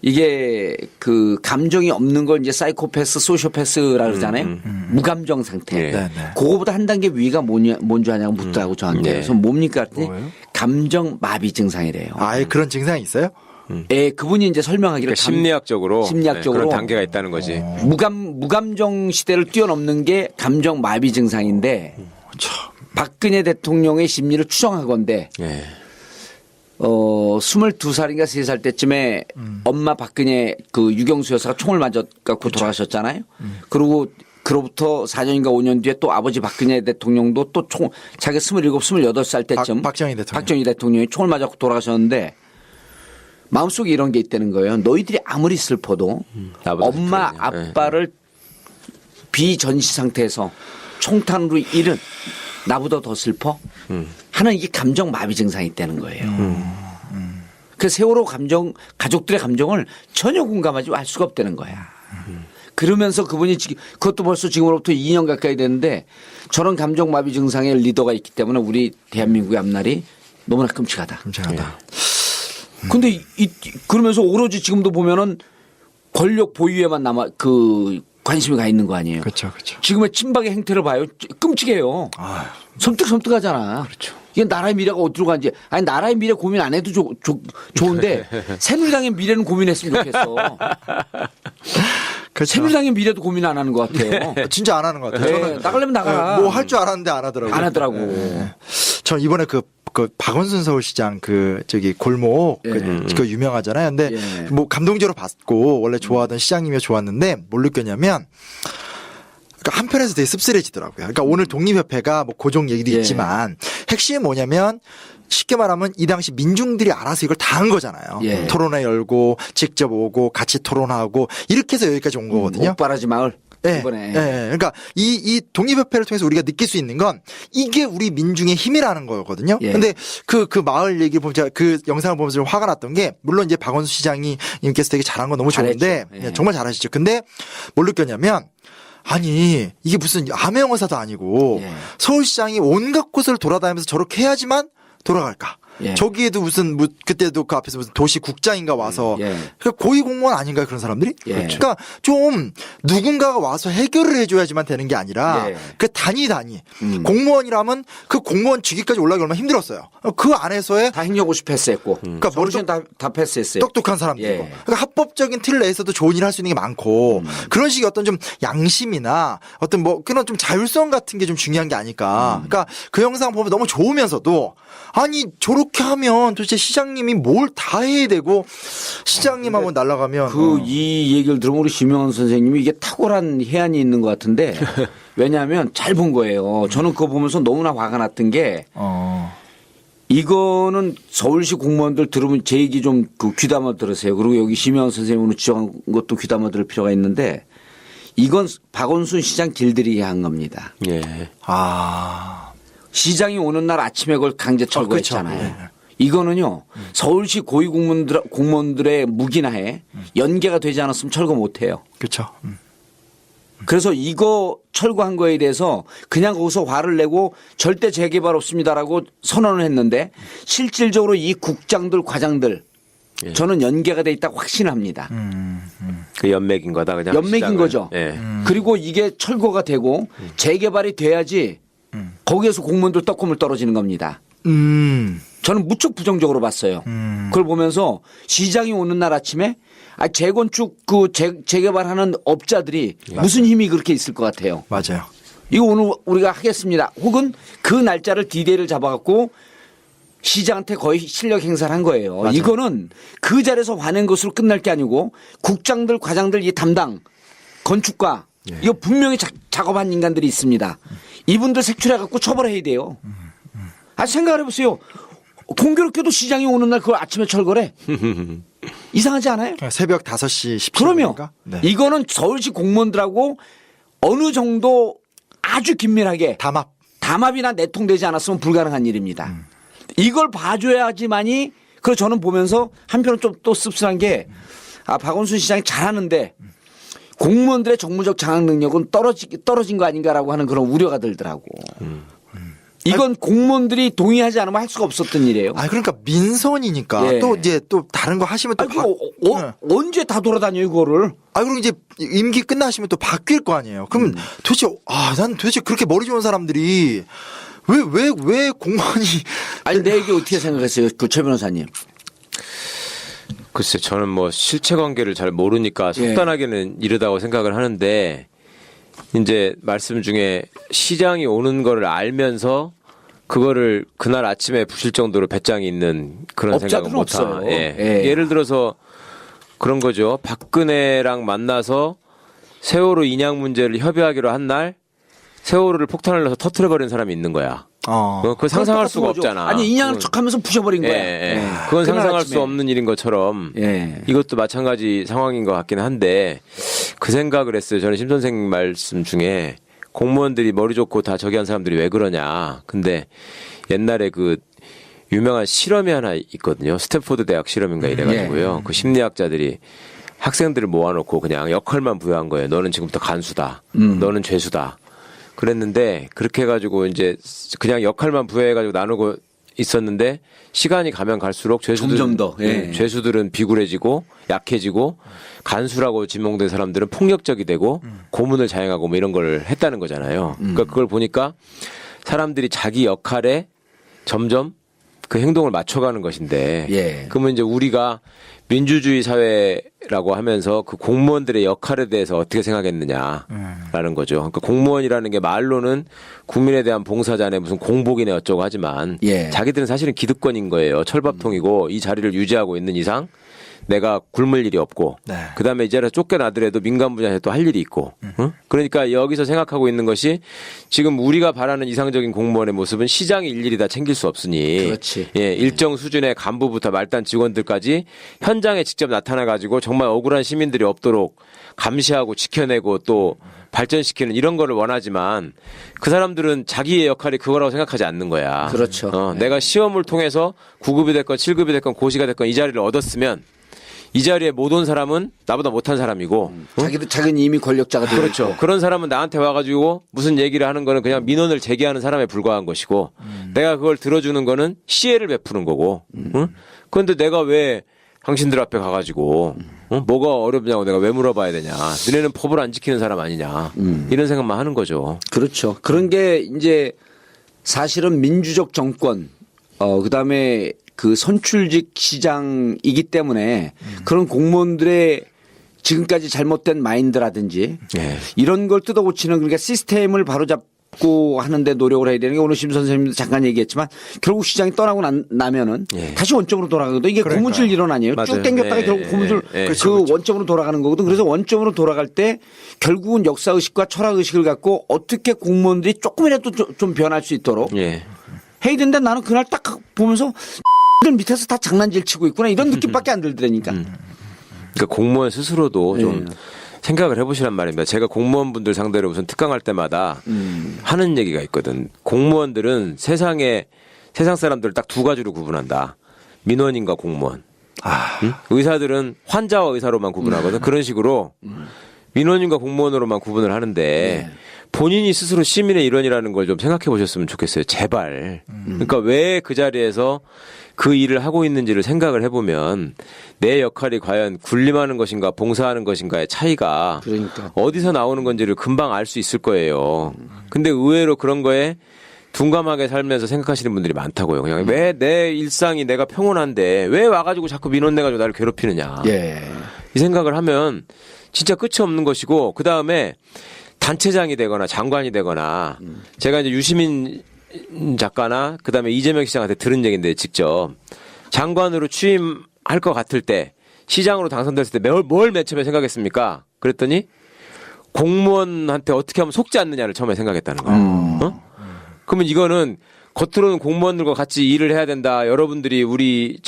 S2: 이게 그 감정이 없는 걸 이제 사이코패스, 소시오패스라고 그러잖아요. 무감정 상태.
S3: 네.
S1: 네.
S2: 그거보다 한 단계 위가 뭔지 아냐고 묻더라고 저한테.
S3: 네.
S2: 그래서 뭡니까? 그랬더니
S1: 뭐예요?
S2: 감정 마비 증상이래요.
S1: 아예 그런 증상이 있어요?
S2: 예, 그분이 이제 설명하기를
S3: 그러니까 심리학적으로,
S2: 심리학적으로
S3: 그런 단계가 있다는 거지.
S2: 무감정 시대를 뛰어넘는 게 감정 마비 증상인데 박근혜 대통령의 심리를 추정하건대
S3: 예.
S2: 22살인가 3살 때쯤에 엄마 박근혜 그 유경수 여사가 총을 맞아갖고 돌아가셨잖아요. 그리고 그로부터 4년인가 5년 뒤에 또 아버지 박근혜 대통령도 또 자기가 27, 28살 때쯤
S1: 박정희
S2: 대통령이 총을 맞아갖고 돌아가셨는데 마음속에 이런 게 있다는 거예요. 너희들이 아무리 슬퍼도 엄마 아빠를 비전시 상태에서 총탄으로 잃은 나보다 더 슬퍼? 하는 이게 감정 마비 증상이 있다는 거예요. 그 세월호 가족들의 감정을 전혀 공감하지 알 수가 없다는 거야. 그러면서 그분이 그것도 벌써 지금으로부터 2년 가까이 됐는데 저런 감정 마비 증상의 리더가 있기 때문에 우리 대한민국의 앞날이 너무나 끔찍하다.
S1: 끔찍하다.
S2: 근데 그러면서 오로지 지금도 보면은 권력 보유에만 관심이 가 있는 거 아니에요.
S1: 그렇죠.
S2: 지금의 친박의 행태를 봐요. 끔찍해요. 섬뜩섬뜩하잖아.
S3: 그렇죠.
S2: 이게 나라의 미래가 어디로 가는지. 아니 나라의 미래 고민 안 해도 좋은데 새누리당의 미래는 고민했으면 좋겠어.
S1: 그렇죠.
S2: 새누리당의 미래도 고민 안 하는 것 같아요.
S1: 진짜 안 하는 것 같아요.
S2: 네,
S1: 저는
S2: 나가려면 나가라.
S1: 뭐 할 줄 알았는데 안 하더라고요.
S2: 안 하더라고.
S1: 전 이번에 그 박원순 서울시장 골목 그 유명하잖아요. 근데
S2: 예.
S1: 뭐 감동적으로 봤고 원래 좋아하던 시장님이 좋았는데 뭘 느꼈냐면 그러니까 한편에서 되게 씁쓸해지더라고요. 그러니까 오늘 독립협회가 뭐 고정 얘기도
S2: 예.
S1: 있지만 핵심이 뭐냐면 쉽게 말하면 이 당시 민중들이 알아서 이걸 다 한 거잖아요.
S2: 예.
S1: 토론회 열고 직접 오고 같이 토론하고 이렇게 해서 여기까지 온 거거든요.
S2: 옥바라지 마을.
S1: 네,
S2: 이번에.
S1: 그러니까 이 독립협회를 통해서 우리가 느낄 수 있는 건 이게 우리 민중의 힘이라는 거거든요.
S2: 예.
S1: 근데 그 마을 얘기를 보면 제가 그 영상을 보면서 좀 화가 났던 게 물론 이제 박원순 시장님께서 되게 잘한 건 너무 좋은데
S2: 잘했죠. 예.
S1: 정말 잘하시죠. 근데 뭘 느꼈냐면 아니 이게 무슨 암행어사도 아니고
S2: 예.
S1: 서울시장이 온갖 곳을 돌아다니면서 저렇게 해야지만 돌아갈까.
S2: 예.
S1: 저기에도 무슨 그때도 그 앞에서 무슨 도시국장인가 와서
S2: 예.
S1: 그러니까 고위공무원 아닌가요 그런 사람들이?
S2: 예.
S1: 그러니까 좀 누군가가 와서 해결을 해줘야지만 되는 게 아니라
S2: 예.
S1: 그 단위 공무원이라면 그 공무원 직위까지 올라가기 얼마나 힘들었어요. 그 안에서의
S2: 다 행정고시 패스했고.
S1: 그러니까
S2: 서울시는 다 패스했어요.
S1: 똑똑한 사람들이고
S2: 예.
S1: 그러니까 합법적인 틀 내에서도 좋은 일 할 수 있는 게 많고 그런 식의 어떤 좀 양심이나 어떤 뭐 그런 좀 자율성 같은 게 좀 중요한 게 아닐까. 그러니까 그 영상 보면 너무 좋으면서도 아니 저렇게 하면 도대체 시장님이 뭘 다 해야 되고 시장님하고 날아가면
S2: 이 얘기를 들으면 우리 심영원 선생님이 이게 탁월한 해안이 있는 것 같은데 왜냐하면 잘 본 거예요. 저는 그거 보면서 너무나 화가 났던 게 이거는 서울시 공무원들 들으면 제 얘기 좀 귀담아 들으세요. 그리고 여기 심영원 선생님 오늘 지적한 것도 귀담아 들을 필요가 있는데 이건 박원순 시장 길들이게 한 겁니다.
S3: 예.
S2: 시장이 오는 날 아침에 그걸 강제 철거했잖아요.
S1: 그렇죠.
S2: 이거는요 서울시 고위 공무원들의 묵인하에 연계가 되지 않았으면 철거 못해요.
S1: 그렇죠.
S2: 그래서 이거 철거한 거에 대해서 그냥 거기서 화를 내고 절대 재개발 없습니다라고 선언을 했는데 실질적으로 이 국장들 과장들 저는 연계가 돼 있다고 확신합니다.
S3: 그 연맥인 거다 그냥.
S2: 연맥인
S3: 시장을.
S2: 거죠.
S3: 예.
S2: 그리고 이게 철거가 되고 재개발이 돼야지 거기에서 공무원들 떡고물 떨어지는 겁니다. 저는 무척 부정적으로 봤어요. 그걸 보면서 시장이 오는 날 아침에 재건축 재개발하는 업자들이 무슨 힘이 그렇게 있을 것 같아요.
S1: 맞아요.
S2: 이거 오늘 우리가 하겠습니다. 혹은 그 날짜를 디데이를 잡아갖고 시장한테 거의 실력 행사를 한 거예요.
S1: 맞아요.
S2: 이거는 그 자리에서 화낸 것으로 끝날 게 아니고 국장들 과장들 이 담당 건축가 이거 분명히 작업한 인간들이 있습니다. 이분들 색출해갖고 처벌해야 돼요. 생각을 해보세요. 공교롭게도 시장이 오는 날 그걸 아침에 철거래. 이상하지 않아요?
S1: 새벽 5시 10분.
S2: 그러면 이거는 서울시 공무원들하고 어느 정도 아주 긴밀하게 담합이나 내통되지 않았으면 불가능한 일입니다. 이걸 봐줘야지만이 그래서 저는 보면서 한편으로 좀 또 씁쓸한 게 박원순 시장이 잘하는데 공무원들의 정무적 장악 능력은 떨어진 거 아닌가라고 하는 그런 우려가 들더라고. 이건 공무원들이 동의하지 않으면 할 수가 없었던 일이에요.
S1: 그러니까 민선이니까
S2: 예.
S1: 또 이제 또 다른 거 하시면 또
S2: 언제 다 돌아다녀요, 이거를?
S1: 그리고 이제 임기 끝나시면 또 바뀔 거 아니에요. 그럼 도대체 난 도대체 그렇게 머리 좋은 사람들이 왜 공무원이
S2: 아니, 내 얘기 어떻게 생각했어요, 그 최 변호사님?
S3: 글쎄 저는 뭐 실체 관계를 잘 모르니까 속단하게는 이르다고 생각을 하는데 이제 말씀 중에 시장이 오는 거를 알면서 그거를 그날 아침에 부실 정도로 배짱이 있는 그런 생각은
S2: 업자들은
S3: 못하.
S2: 없어요.
S3: 예.
S2: 예.
S3: 예를 들어서 그런 거죠. 박근혜랑 만나서 세월호 인양 문제를 협의하기로 한 날 세월호를 폭탄을 넣어서 터트려버린 사람이 있는 거야. 그거 상상할 수가 없잖아.
S2: 아니, 인양을 척하면서 부셔버린 거야.
S3: 예. 그건 상상할 수 없는 일인 것처럼 이것도 마찬가지 상황인 것 같긴 한데 그 생각을 했어요. 저는 심 선생 말씀 중에 공무원들이 머리 좋고 다 저기 한 사람들이 왜 그러냐. 근데 옛날에 그 유명한 실험이 하나 있거든요. 스탠포드 대학 실험인가 이래가지고요. 그 심리학자들이 학생들을 모아놓고 그냥 역할만 부여한 거예요. 너는 지금부터 간수다. 너는 죄수다. 그랬는데 그렇게 해가지고 이제 그냥 역할만 부여해가지고 나누고 있었는데 시간이 가면 갈수록
S2: 점점 더,
S3: 죄수들은 비굴해지고 약해지고 간수라고 지명된 사람들은 폭력적이 되고 고문을 자행하고 뭐 이런 걸 했다는 거잖아요. 그러니까 그걸 보니까 사람들이 자기 역할에 점점 그 행동을 맞춰가는 것인데 그러면 이제 우리가 민주주의 사회라고 하면서 그 공무원들의 역할에 대해서 어떻게 생각했느냐라는 거죠. 그러니까 공무원이라는 게 말로는 국민에 대한 봉사자네 무슨 공복이네 어쩌고 하지만 자기들은 사실은 기득권인 거예요. 철밥통이고 이 자리를 유지하고 있는 이상 내가 굶을 일이 없고 그다음에 이 자리에서 쫓겨나더라도 민간 분야에서 또 할 일이 있고 그러니까 여기서 생각하고 있는 것이 지금 우리가 바라는 이상적인 공무원의 모습은 시장이 일일이 다 챙길 수 없으니 일정 수준의 간부부터 말단 직원들까지 현장에 직접 나타나 가지고 정말 억울한 시민들이 없도록 감시하고 지켜내고 또 발전시키는 이런 거를 원하지만 그 사람들은 자기의 역할이 그거라고 생각하지 않는 거야.
S2: 그렇죠.
S3: 내가 시험을 통해서 9급이 됐건 7급이 됐건 고시가 됐건 이 자리를 얻었으면 이 자리에 못 온 사람은 나보다 못한 사람이고
S2: 자기는 이미 권력자가 되고
S3: 그렇죠.
S2: 있고.
S3: 그런 사람은 나한테 와가지고 무슨 얘기를 하는 거는 그냥 민원을 제기하는 사람에 불과한 것이고 내가 그걸 들어주는 거는 시혜를 베푸는 거고 그런데 내가 왜 당신들 앞에 가가지고 뭐가 어렵냐고 내가 왜 물어봐야 되냐. 너네는 법을 안 지키는 사람 아니냐. 이런 생각만 하는 거죠.
S2: 그렇죠. 그런 게 이제 사실은 민주적 정권 그다음에 그 선출직 시장이기 때문에 그런 공무원들의 지금까지 잘못된 마인드라든지 이런 걸 뜯어고치는 그러니까 시스템을 바로잡고 하는데 노력을 해야 되는 게 오늘 심 선생님도 잠깐 얘기했지만 결국 시장이 떠나고 나면은 다시 원점으로 돌아가거든. 이게 고무줄 이론 아니에요.
S3: 맞아요.
S2: 쭉 당겼다가 결국 고무줄 그 원점으로 돌아가는 거거든. 그래서 원점으로 돌아갈 때 결국은 역사의식과 철학의식을 갖고 어떻게 공무원들이 조금이라도 좀 변할 수 있도록 해야 되는데 나는 그날 딱 보면서 들 밑에서 다 장난질 치고 있구나 이런 느낌밖에 안 들더라니까.
S3: 그러니까 공무원 스스로도 좀 생각을 해보시란 말입니다. 제가 공무원분들 상대로 무슨 특강할 때마다 하는 얘기가 있거든. 공무원들은 세상 사람들을 딱 두 가지로 구분한다. 민원인과 공무원. 의사들은 환자와 의사로만 구분하거든. 그런 식으로 민원인과 공무원으로만 구분을 하는데 본인이 스스로 시민의 일원이라는 걸 좀 생각해 보셨으면 좋겠어요. 제발. 그러니까 왜 그 자리에서 그 일을 하고 있는지를 생각을 해보면 내 역할이 과연 군림하는 것인가 봉사하는 것인가의 차이가 어디서 나오는 건지를 금방 알 수 있을 거예요. 근데 의외로 그런 거에 둔감하게 살면서 생각하시는 분들이 많다고요. 그냥 왜 내 일상이 내가 평온한데 왜 와가지고 자꾸 민원 내가지고 나를 괴롭히느냐. 이 생각을 하면 진짜 끝이 없는 것이고 그다음에 단체장이 되거나 장관이 되거나 제가 이제 유시민 작가나 그다음에 이재명 시장한테 들은 얘기인데 직접 장관으로 취임할 것 같을 때 시장으로 당선됐을 때 뭘 맨 처음에 생각했습니까? 그랬더니 공무원한테 어떻게 하면 속지 않느냐를 처음에 생각했다는 거예요. 그러면 이거는 겉으로는 공무원들과 같이 일을 해야 된다. 여러분들이 우리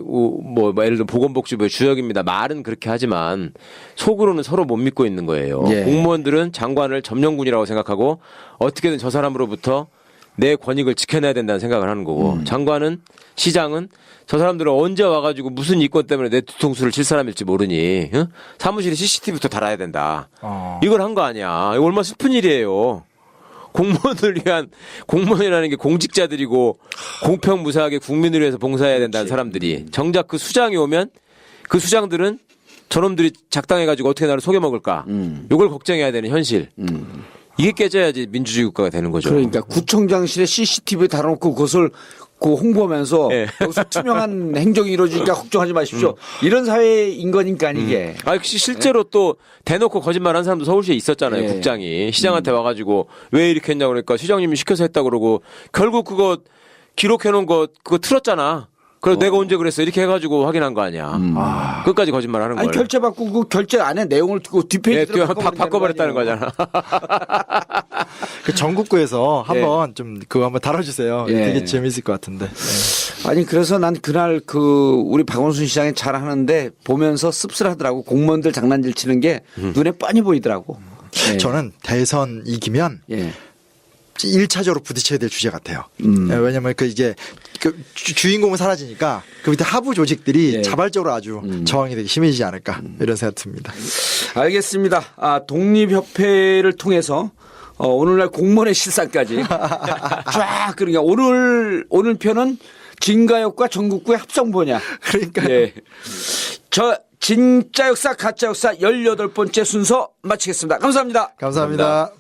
S3: 뭐 예를 들어 보건복지부의 주역입니다. 말은 그렇게 하지만 속으로는 서로 못 믿고 있는 거예요. 공무원들은 장관을 점령군이라고 생각하고 어떻게든 저 사람으로부터 내 권익을 지켜내야 된다는 생각을 하는 거고 장관은 시장은 저 사람들은 언제 와가지고 무슨 이권 때문에 내 뒤통수를 칠 사람일지 모르니 응? 사무실에 CCTV부터 달아야 된다. 이걸 한 거 아니야. 이거 얼마나 슬픈 일이에요. 공무원이라는 게 공직자들이고 공평무사하게 국민을 위해서 봉사해야 된다는 사람들이 정작 그 수장이 오면 그 수장들은 저놈들이 작당해가지고 어떻게 나를 속여먹을까. 이걸 걱정해야 되는 현실. 이게 깨져야지 민주주의 국가가 되는 거죠.
S2: 그러니까 구청장실에 CCTV 달아놓고 그것을 그 홍보하면서
S3: 예.
S2: 여기서 투명한 행정이 이루어지니까 걱정하지 마십시오. 이런 사회인 거니까 이게.
S3: 실제로 또 대놓고 거짓말한 사람도 서울시에 있었잖아요.
S2: 예.
S3: 국장이 시장한테 와가지고 왜 이렇게 했냐고 그러니까 시장님이 시켜서 했다 그러고 결국 그거 기록해놓은 거 그거 틀었잖아. 그래서 내가 언제 그랬어 이렇게 해가지고 확인한 거 아니야. 끝까지 거짓말하는 거야.
S2: 아니 결제 받고 그 결제 안에 내용을 듣고 뒷페이지로
S3: 바꿔버렸다는 거잖아.
S1: 그 전국구에서 한번 좀 그거 한번 다뤄주세요.
S2: 예.
S1: 되게 재밌을 것 같은데. 예.
S2: 아니 그래서 난 그날 그 우리 박원순 시장이 잘하는데 보면서 씁쓸하더라고. 공무원들 장난질 치는 게 눈에 뻔히 보이더라고. 예.
S1: 저는 대선 이기면
S2: 예.
S1: 1차적으로 부딪혀야 될 주제 같아요. 예, 왜냐면 그 이제 그 주인공은 사라지니까 그 밑에 하부 조직들이
S2: 예.
S1: 자발적으로 아주 저항이 되게 심해지지 않을까 이런 생각 듭니다.
S2: 알겠습니다. 독립협회를 통해서 오늘날 공무원의 실상까지 쫙 그러니까 오늘 편은 진가역과 전국구의 합성본이야.
S1: 그러니까
S2: 예. 저 진짜 역사 가짜 역사 18번째 순서 마치겠습니다. 감사합니다.
S1: 감사합니다.